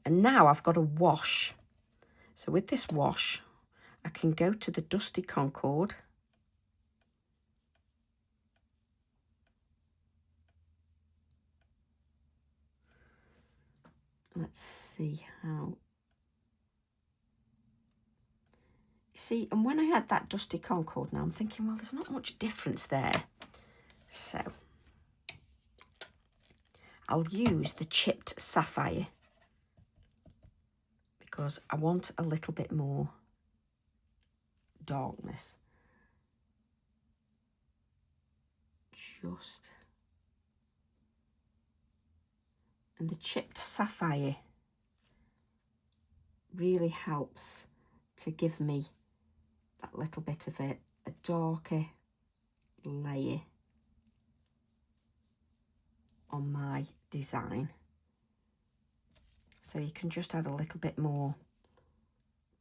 And now I've got a wash. So with this wash, I can go to the Dusty Concord. Let's see how. You see, and when I had that Dusty Concord, now I'm thinking, well, there's not much difference there. So I'll use the chipped sapphire, because I want a little bit more darkness. Just. And the chipped sapphire really helps to give me that little bit of a darker layer on my design. So you can just add a little bit more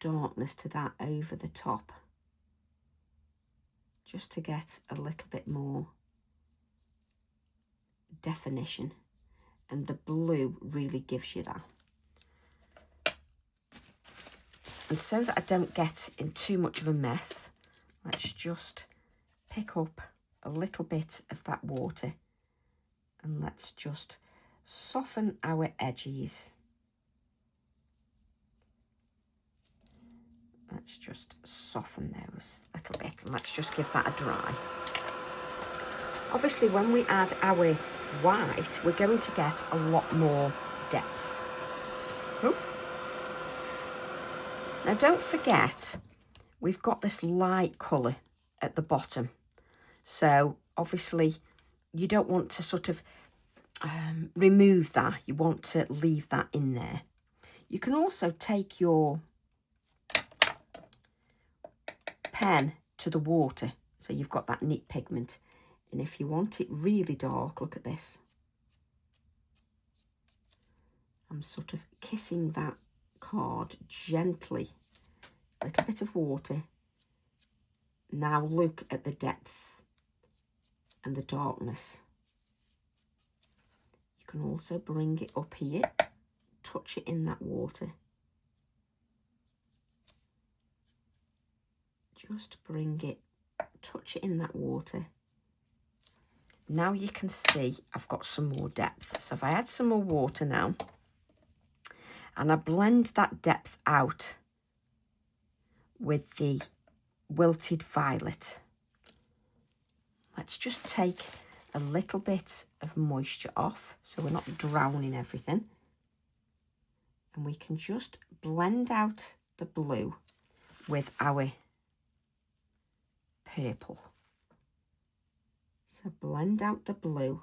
darkness to that over the top, just to get a little bit more definition. And the blue really gives you that. And so that I don't get in too much of a mess, let's just pick up a little bit of that water, and let's just soften our edges. Let's just soften those a little bit, and let's just give that a dry. Obviously, when we add our white, we're going to get a lot more depth. Oh. Now, don't forget, we've got this light colour at the bottom. So, obviously, you don't want to sort of remove that. You want to leave that in there. You can also take your pen to the water, so you've got that neat pigment. And if you want it really dark, look at this. I'm sort of kissing that card gently. A little bit of water. Now look at the depth and the darkness. You can also bring it up here, touch it in that water. Just bring it, touch it in that water. Now you can see I've got some more depth. So if I add some more water now, and I blend that depth out with the wilted violet, let's just take a little bit of moisture off so we're not drowning everything. And we can just blend out the blue with our purple. So blend out the blue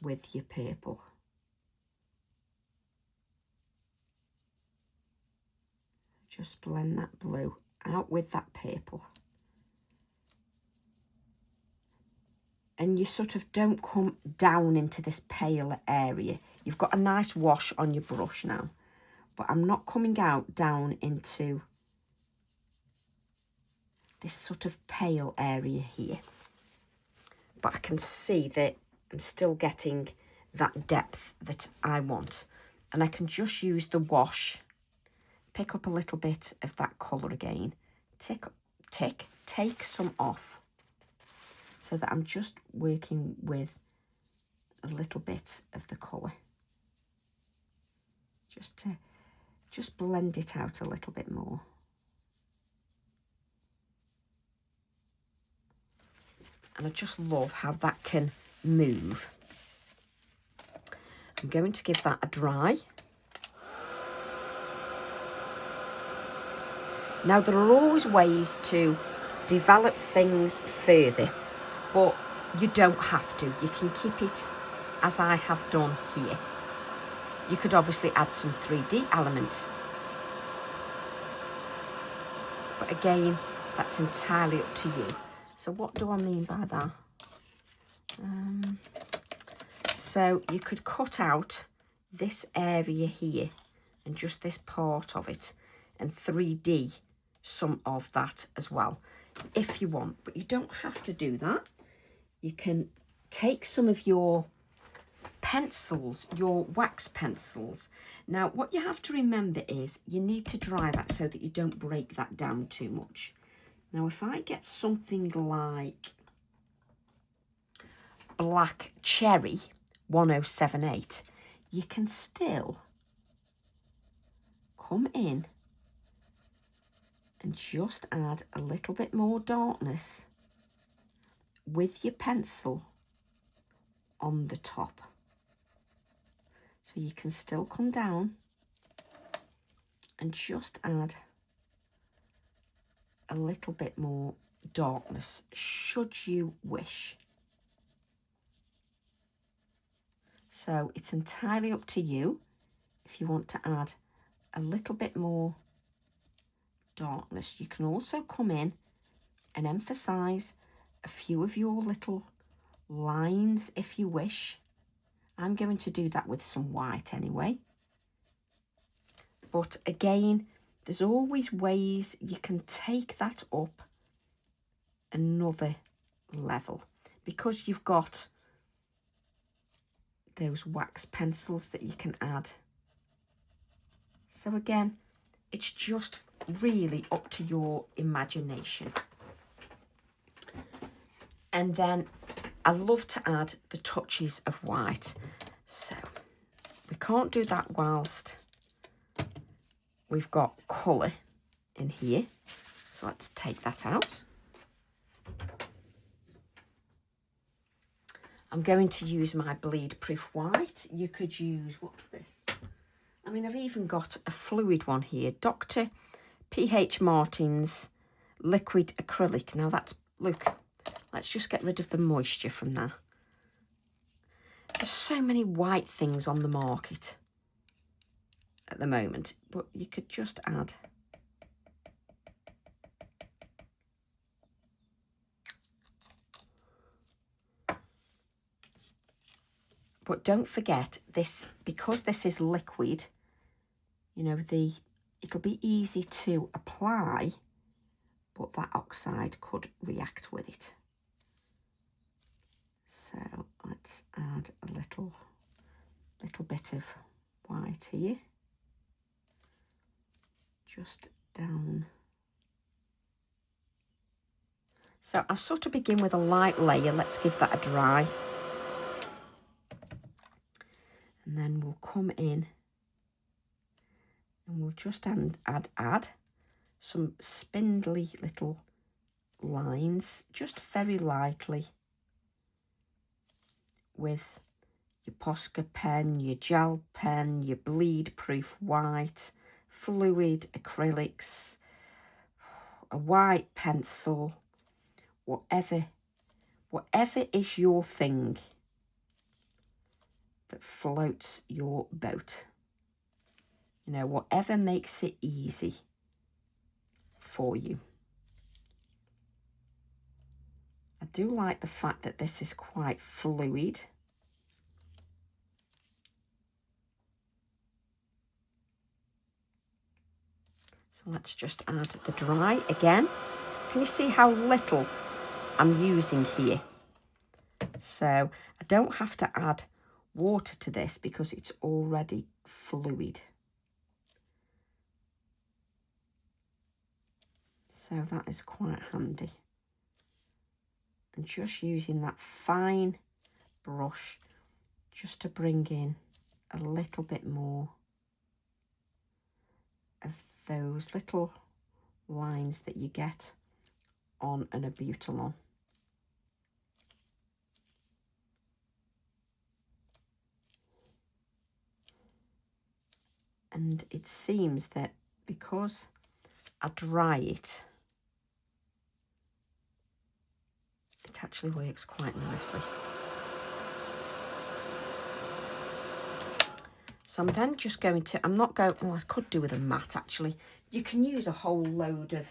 with your purple. Just blend that blue out with that purple. And you sort of don't come down into this pale area. You've got a nice wash on your brush now, but I'm not coming out down into this sort of pale area here. But I can see that I'm still getting that depth that I want. And I can just use the wash, pick up a little bit of that colour again, take some off, so that I'm just working with a little bit of the colour. Just to blend it out a little bit more. And I just love how that can move. I'm going to give that a dry. Now, there are always ways to develop things further, but you don't have to. You can keep it as I have done here. You could obviously add some 3D element. But again, that's entirely up to you. So what do I mean by that? So you could cut out this area here and just this part of it and 3D some of that as well, if you want. But you don't have to do that. You can take some of your pencils, your wax pencils. Now, what you have to remember is you need to dry that so that you don't break that down too much. Now, if I get something like Black Cherry 1078, you can still come in and just add a little bit more darkness with your pencil on the top. So you can still come down and just add a little bit more darkness, should you wish. So it's entirely up to you if you want to add a little bit more darkness. You can also come in and emphasize a few of your little lines if you wish. I'm going to do that with some white anyway. But again, there's always ways you can take that up another level, because you've got those wax pencils that you can add. So again, it's just really up to your imagination. And then I love to add the touches of white. So we can't do that whilst we've got colour in here. So let's take that out. I'm going to use my bleed proof white. You could use, what's this? I mean, I've even got a fluid one here. Dr. P.H. Martin's liquid acrylic. Now that's, look, let's just get rid of the moisture from that. There's so many white things on the market at the moment, but you could just add but don't forget this, because this is liquid, you know, it'll be easy to apply, but that oxide could react with it. So let's add a little bit of white here, just down. So I sort of begin with a light layer. Let's give that a dry. And then we'll come in and we'll just add some spindly little lines, just very lightly, with your Posca pen, your gel pen, your bleed proof white, fluid acrylics, a white pencil, whatever is your thing that floats your boat. You know, whatever makes it easy for you. I do like the fact that this is quite fluid. So let's just add the dry again. Can you see how little I'm using here? So I don't have to add water to this because it's already fluid. So that is quite handy. And just using that fine brush just to bring in a little bit more of those little lines that you get on an abutilon. And it seems that because I dry it, it actually works quite nicely. So I'm then just going to, I'm not going, well, I could do with a mat actually. You can use a whole load of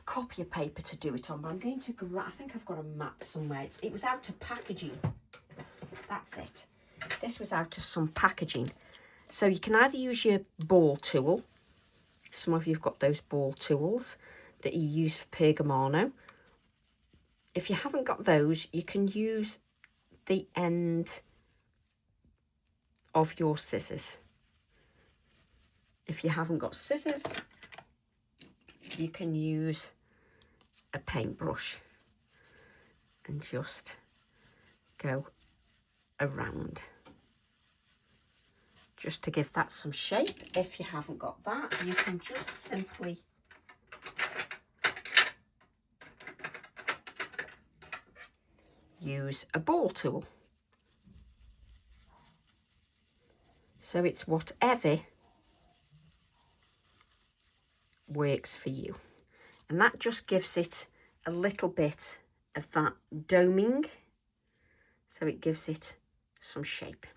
copier paper to do it on, but I'm going to, I think I've got a mat somewhere. It was out of packaging. That's it. This was out of some packaging. So you can either use your ball tool. Some of you have got those ball tools that you use for Pergamano. If you haven't got those, you can use the end of your scissors. If you haven't got scissors, you can use a paintbrush and just go around, just to give that some shape. If you haven't got that, you can just simply use a ball tool. So it's whatever works for you. And that just gives it a little bit of that doming, so it gives it some shape.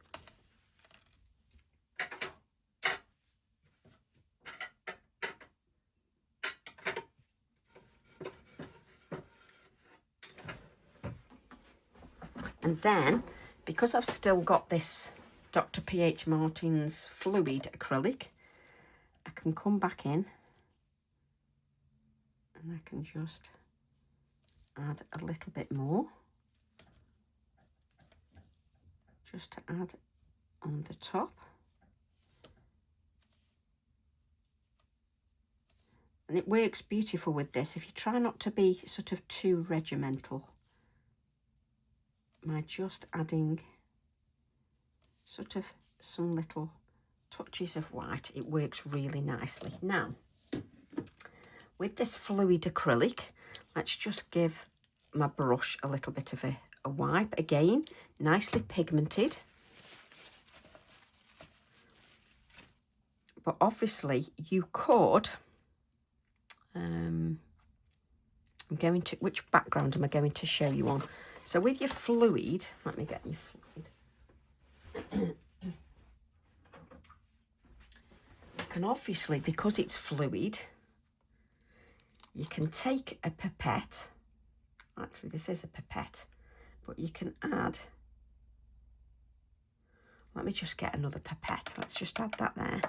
And then, because I've still got this Dr. P.H. Martin's fluid acrylic, I can come back in and I can just add a little bit more, just to add on the top. And it works beautiful with this if you try not to be sort of too regimental by just adding sort of some little touches of white. It works really nicely. Now, with this fluid acrylic, let's just give my brush a little bit of a wipe. Again, nicely pigmented. But obviously you could, I'm going to, which background am I going to show you on? So with your fluid, let me get your fluid. You can obviously, because it's fluid, you can take a pipette. Actually, this is a pipette, but you can add, let me just get another pipette. Let's just add that there.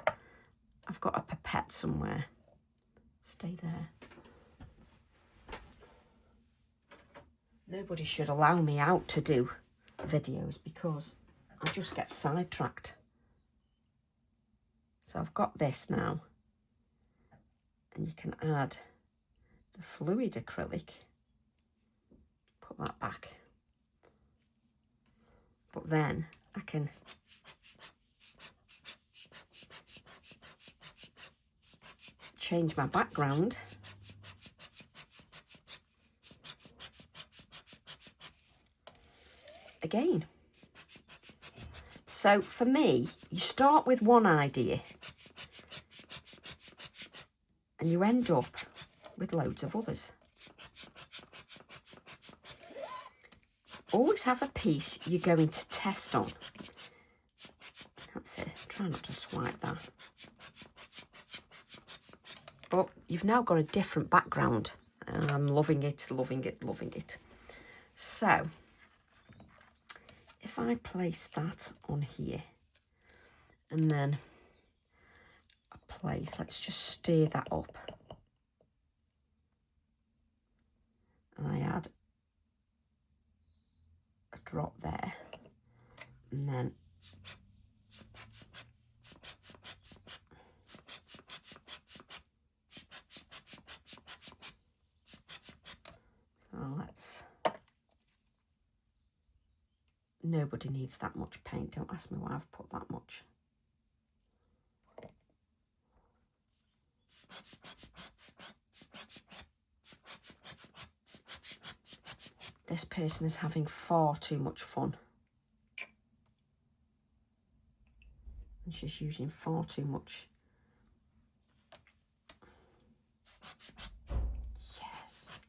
I've got a pipette somewhere. Stay there. Nobody should allow me out to do videos because I just get sidetracked. So I've got this now. And you can add the fluid acrylic. Put that back. But then I can change my background. Again. So for me, you start with one idea and you end up with loads of others. Always have a piece you're going to test on. That's it. Try not to swipe that. But you've now got a different background. I'm loving it, loving it, loving it. So if I place that on here and then I place, let's just stir that up. And I add a drop there. And then so let's, nobody needs that much paint. Don't ask me why I've put that much. This person is having far too much fun. And she's using far too much. Yes.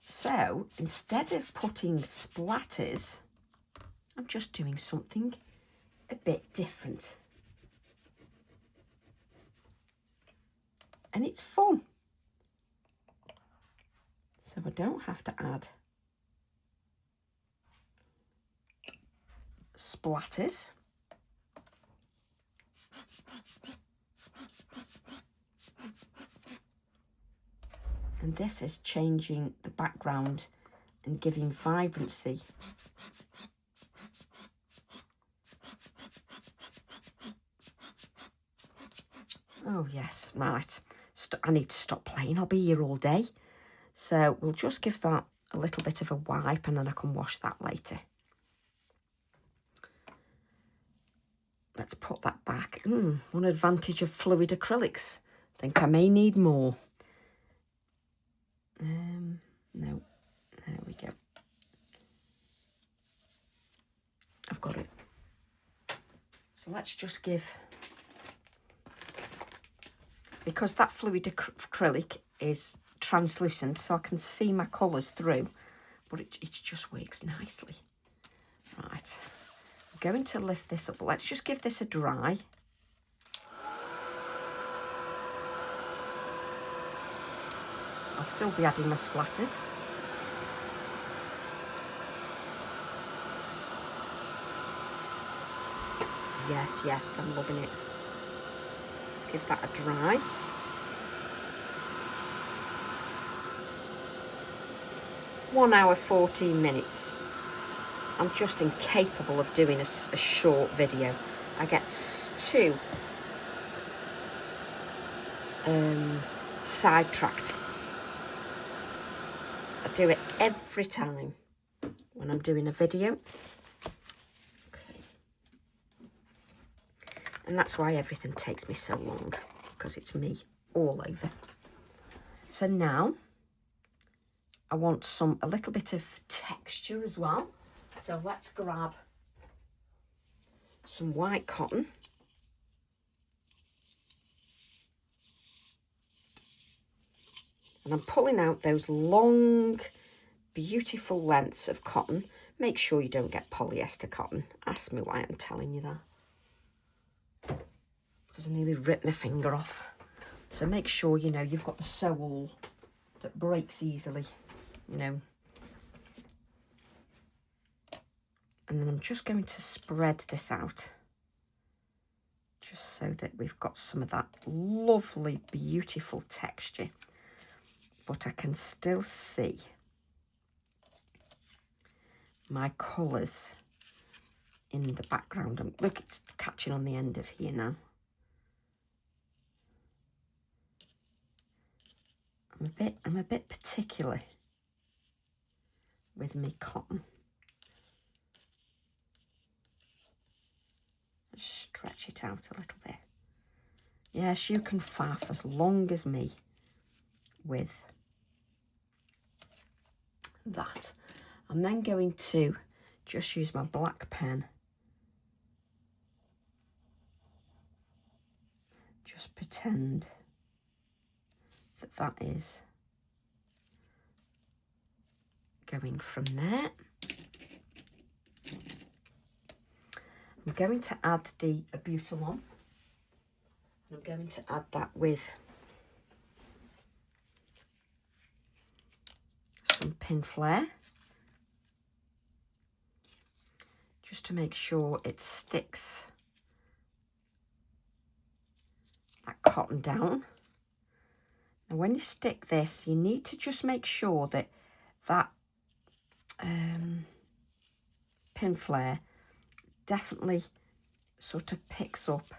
So instead of putting splatters, I'm just doing something a bit different. And it's fun. So I don't have to add splatters. And this is changing the background and giving vibrancy. Oh yes, right. I need to stop playing. I'll be here all day. So we'll just give that a little bit of a wipe and then I can wash that later. Let's put that back. One advantage of fluid acrylics. I think I may need more. No, there we go. I've got it. So let's just give, because that fluid acrylic is translucent, so I can see my colours through, but it just works nicely. Right, I'm going to lift this up, but let's just give this a dry. I'll still be adding my splatters. Yes, yes, I'm loving it. Let's give that a dry. One hour, 14 minutes. I'm just incapable of doing a short video. I get too sidetracked I do it every time when I'm doing a video. Okay. And that's why everything takes me so long, because it's me all over. So now I want a little bit of texture as well. So let's grab some white cotton. And I'm pulling out those long, beautiful lengths of cotton. Make sure you don't get polyester cotton. Ask me why I'm telling you that. Because I nearly ripped my finger off. So make sure, you know, you've got the sole that breaks easily, you know. And then I'm just going to spread this out. Just so that we've got some of that lovely, beautiful texture. But I can still see my colours in the background. And look, it's catching on the end of here now. I'm a bit particular with me cotton. Just stretch it out a little bit. Yes, you can faff as long as me with that. I'm then going to just use my black pen. Just pretend that that is going from there. I'm going to add the Abutalon. I'm going to add that with some pin flare, just to make sure it sticks that cotton down. And when you stick this, you need to just make sure that that pin flare definitely sort of picks up.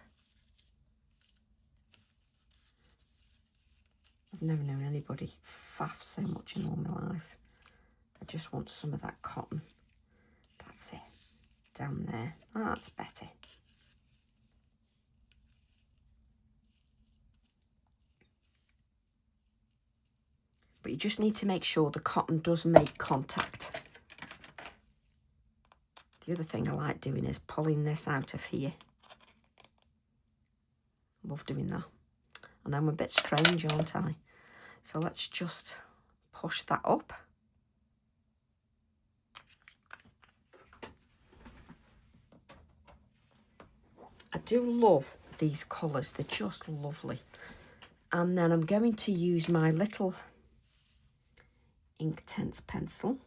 I've never known anybody faff so much in all my life. I just want some of that cotton. That's it. Down there. That's better. But you just need to make sure the cotton does make contact. The other thing I like doing is pulling this out of here. Love doing that. And I'm a bit strange, aren't I? So let's just push that up. I do love these colours. They're just lovely. And then I'm going to use my little Inktense pencil.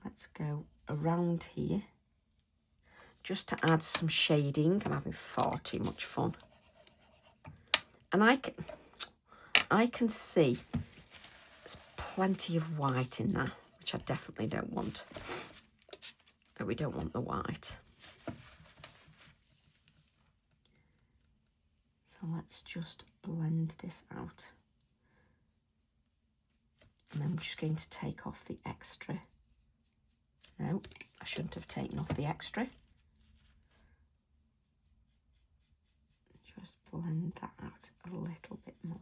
Let's go around here just to add some shading. I'm having far too much fun. And I can see there's plenty of white in there, which I definitely don't want. But we don't want the white. So let's just blend this out. And then I'm just going to take off the extra. No, I shouldn't have taken off the extra. Just blend that out a little bit more.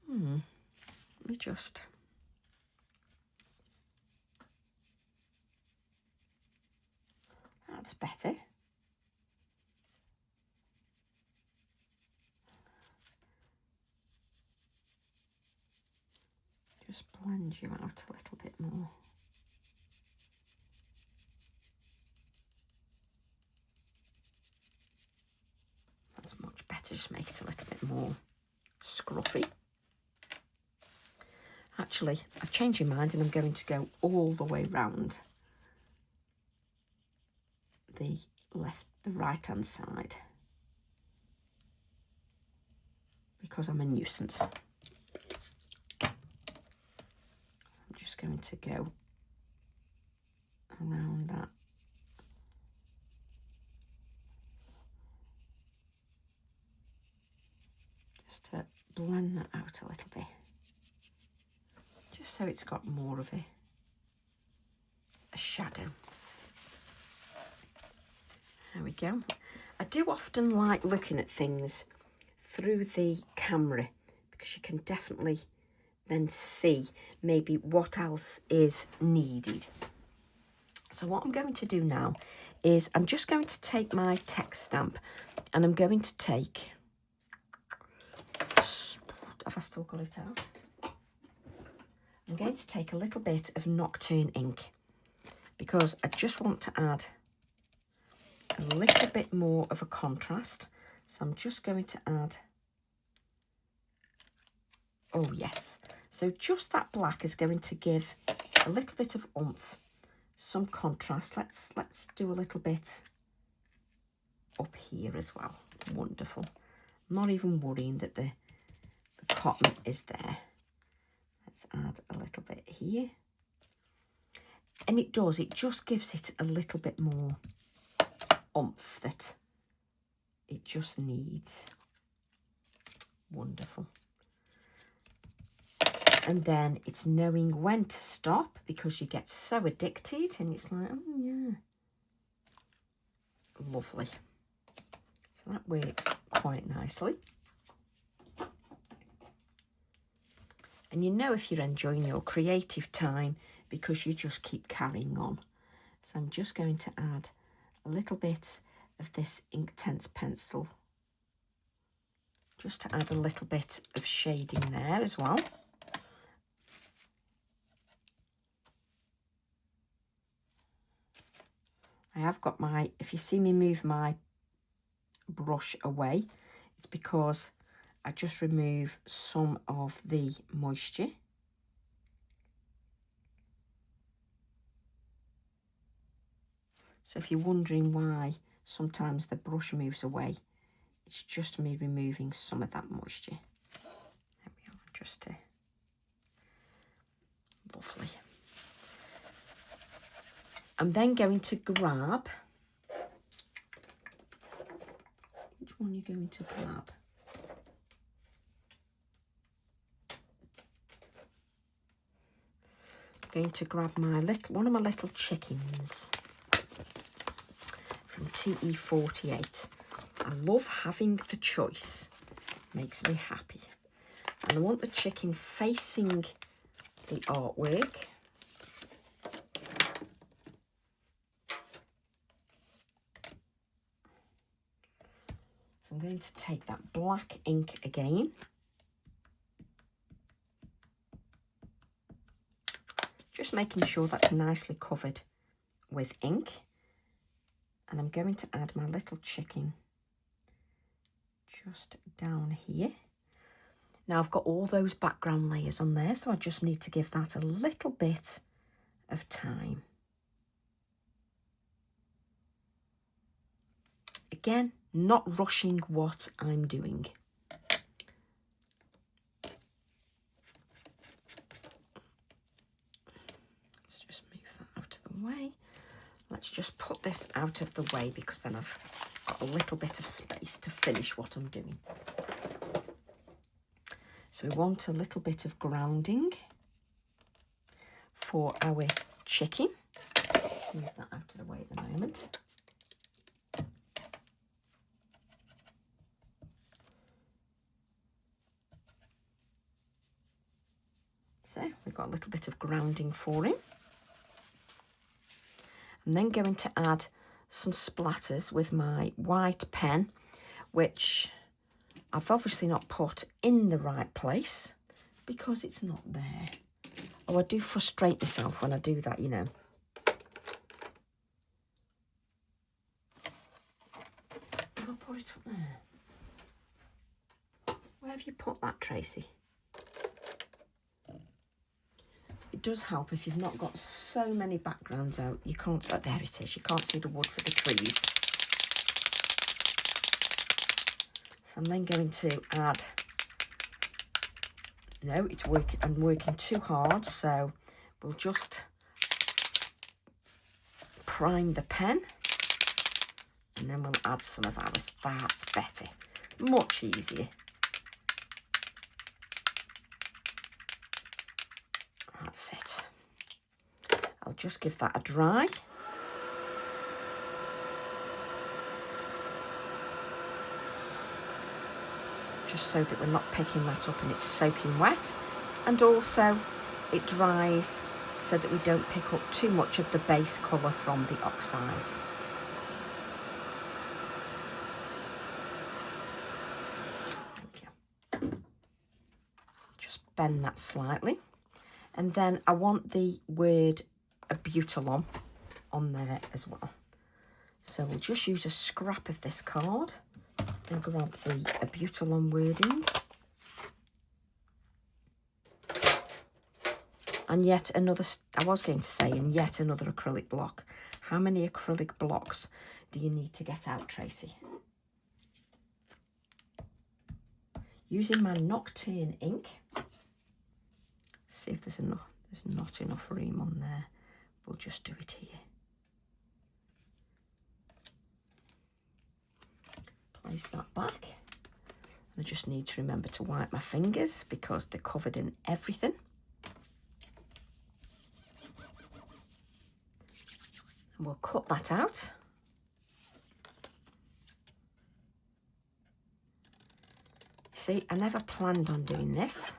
Let me just. That's better. Just blend you out a little bit more. That's much better, just make it a little bit more scruffy. Actually, I've changed my mind and I'm going to go all the way round the right hand side, because I'm a nuisance. So I'm just going to go around that. Just to blend that out a little bit, just so it's got more of a shadow. There we go. I do often like looking at things through the camera because you can definitely then see maybe what else is needed. So what I'm going to do now is I'm just going to take my text stamp and I'm going to take, have I still got it out? I'm going to take a little bit of Nocturne ink because I just want to add a little bit more of a contrast. So I'm just going to add, oh yes, so just that black is going to give a little bit of oomph, some contrast. Let's do a little bit up here as well. Wonderful. I'm not even worrying that the cotton is there. Let's add a little bit here. And it just gives it a little bit more oomph that it just needs. Wonderful. And then it's knowing when to stop because you get so addicted and it's like, oh yeah. Lovely. So that works quite nicely. And you know if you're enjoying your creative time because you just keep carrying on. So I'm just going to add a little bit of this Inktense pencil just to add a little bit of shading there as well. I have got my, if you see me move my brush away, it's because I just remove some of the moisture. So if you're wondering why sometimes the brush moves away, it's just me removing some of that moisture. There we are, just lovely. I'm then going to grab, which one are you going to grab? I'm going to grab my one of my little chickens from TE48. I love having the choice, makes me happy. And I want the chicken facing the artwork. So I'm going to take that black ink again. Just making sure that's nicely covered with ink. And I'm going to add my little chicken just down here. Now I've got all those background layers on there, so I just need to give that a little bit of time. Again, not rushing what I'm doing. Let's just move that out of the way. Let's just put this out of the way because then I've got a little bit of space to finish what I'm doing. So we want a little bit of grounding for our chicken. Let's move that out of the way at the moment. So we've got a little bit of grounding for him. I'm then going to add some splatters with my white pen, which I've obviously not put in the right place because it's not there. Oh, I do frustrate myself when I do that, you know. I'll put it up there. Where have you put that, Tracy? It does help if you've not got so many backgrounds out. You can't, oh, there it is, you can't see the wood for the trees. So I'm then going to add, no, I'm working too hard, so we'll just prime the pen and then we'll add some of ours. That's better, much easier. just give that a dry. Just so that we're not picking that up and it's soaking wet. And also it dries so that we don't pick up too much of the base colour from the oxides. Just bend that slightly. And then I want the word Abutulon on there as well. So we'll just use a scrap of this card and grab the Abutulon wording. And yet another, I was going to say, and yet another acrylic block. How many acrylic blocks do you need to get out, Tracy? Using my Nocturne ink. See if there's not enough room on there. We'll just do it here. Place that back. I just need to remember to wipe my fingers because they're covered in everything. And we'll cut that out. See, I never planned on doing this.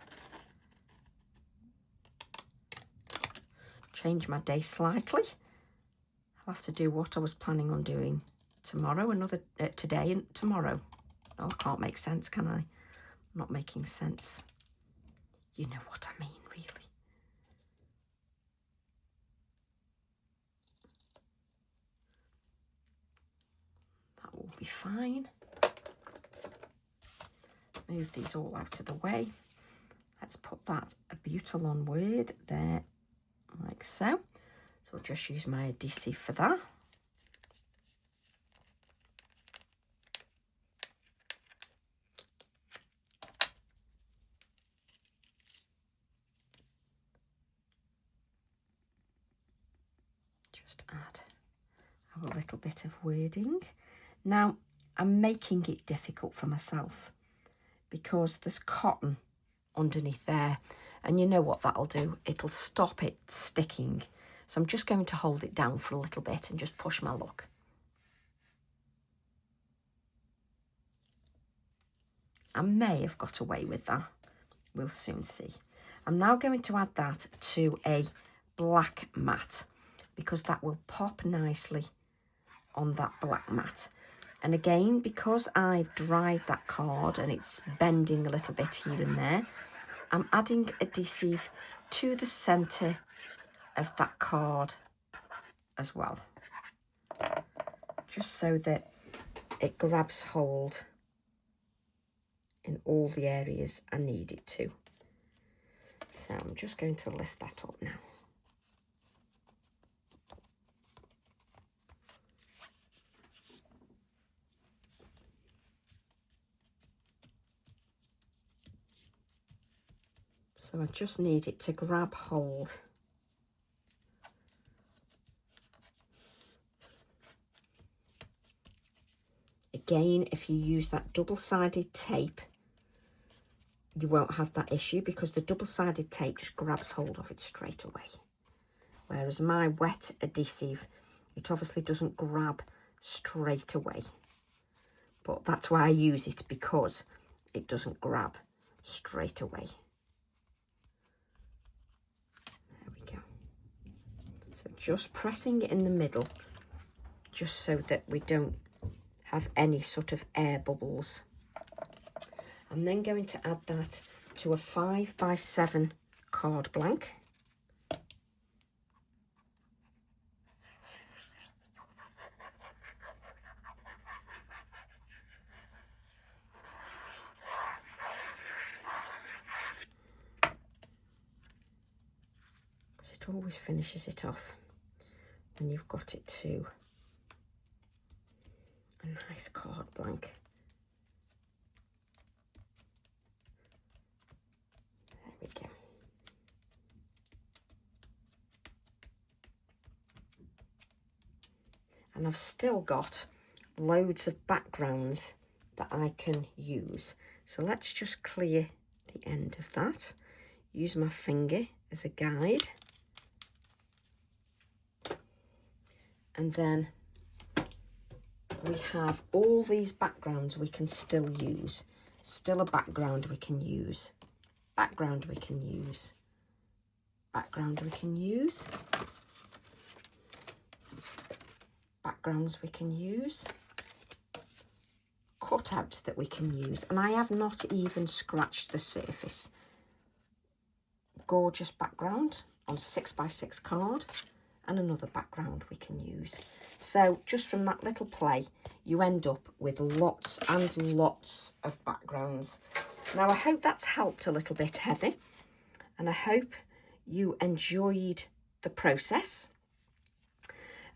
Change my day slightly. I'll have to do what I was planning on doing tomorrow, today and tomorrow. Oh, I can't make sense, can I? I'm not making sense. You know what I mean, really. That will be fine. Move these all out of the way. Let's put that Abutulon word there, like so. So I'll just use my adhesive for that. Just add our little bit of wording. Now, I'm making it difficult for myself because there's cotton underneath there. And you know what that'll do? It'll stop it sticking. So I'm just going to hold it down for a little bit and just push my luck. I may have got away with that. We'll soon see. I'm now going to add that to a black mat because that will pop nicely on that black mat. And again, because I've dried that card and it's bending a little bit here and there, I'm adding adhesive to the centre of that card as well, just so that it grabs hold in all the areas I need it to. So I'm just going to lift that up now. So I just need it to grab hold. Again, if you use that double-sided tape, you won't have that issue because the double-sided tape just grabs hold of it straight away. Whereas my wet adhesive, it obviously doesn't grab straight away. But that's why I use it, because it doesn't grab straight away. There we go. So just pressing it in the middle, just so that we don't have any sort of air bubbles. I'm then going to add that to a 5x7 card blank. Because it always finishes it off when you've got it to a nice card blank. There we go. And I've still got loads of backgrounds that I can use. So let's just clear the end of that. Use my finger as a guide. And then we have all these backgrounds we can still use. Still a background we can use. Background we can use. Background we can use. Backgrounds we can use. Cutouts that we can use. And I have not even scratched the surface. Gorgeous background on 6x6 card. And another background we can use. So just from that little play, you end up with lots and lots of backgrounds. Now, I hope that's helped a little bit, Heather, and I hope you enjoyed the process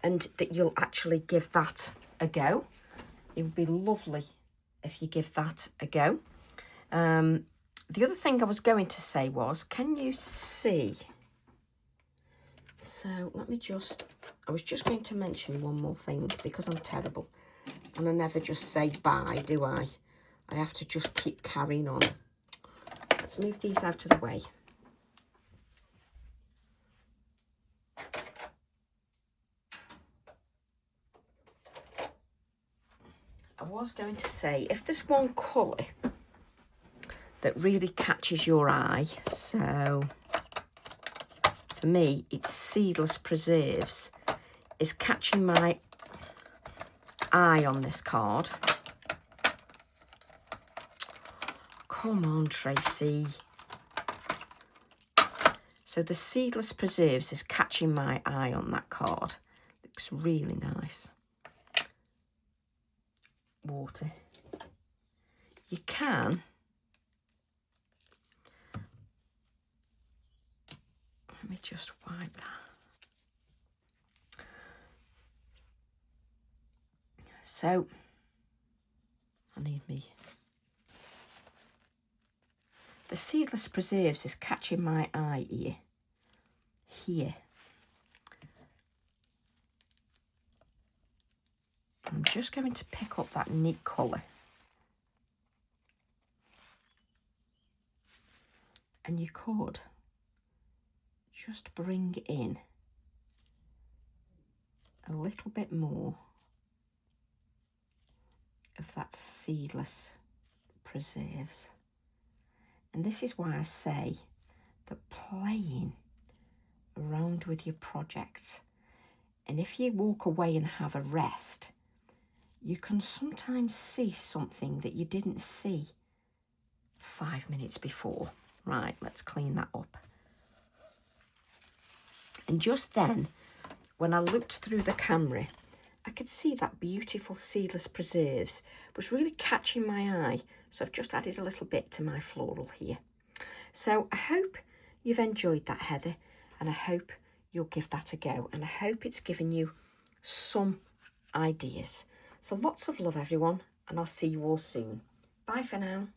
and that you'll actually give that a go. It would be lovely if you give that a go. The other thing I was going to say was, can you see? So let me I was just going to mention one more thing because I'm terrible and I never just say bye, do I? I have to just keep carrying on. Let's move these out of the way. I was going to say, if there's one colour that really catches your eye, so for me, it's Seedless Preserves, is catching my eye on this card. Come on, Tracy. So the Seedless Preserves is catching my eye on that card. Looks really nice. Water. You can let me just wipe that. So I need me. The Seedless Preserves is catching my eye here. I'm just going to pick up that neat colour. And you could just bring in a little bit more of that Seedless Preserves. And this is why I say that playing around with your projects, and if you walk away and have a rest, you can sometimes see something that you didn't see 5 minutes before. Right, let's clean that up. And just then, when I looked through the camera, I could see that beautiful Seedless Preserves was really catching my eye. So I've just added a little bit to my floral here. So I hope you've enjoyed that, Heather, and I hope you'll give that a go. And I hope it's given you some ideas. So lots of love, everyone, and I'll see you all soon. Bye for now.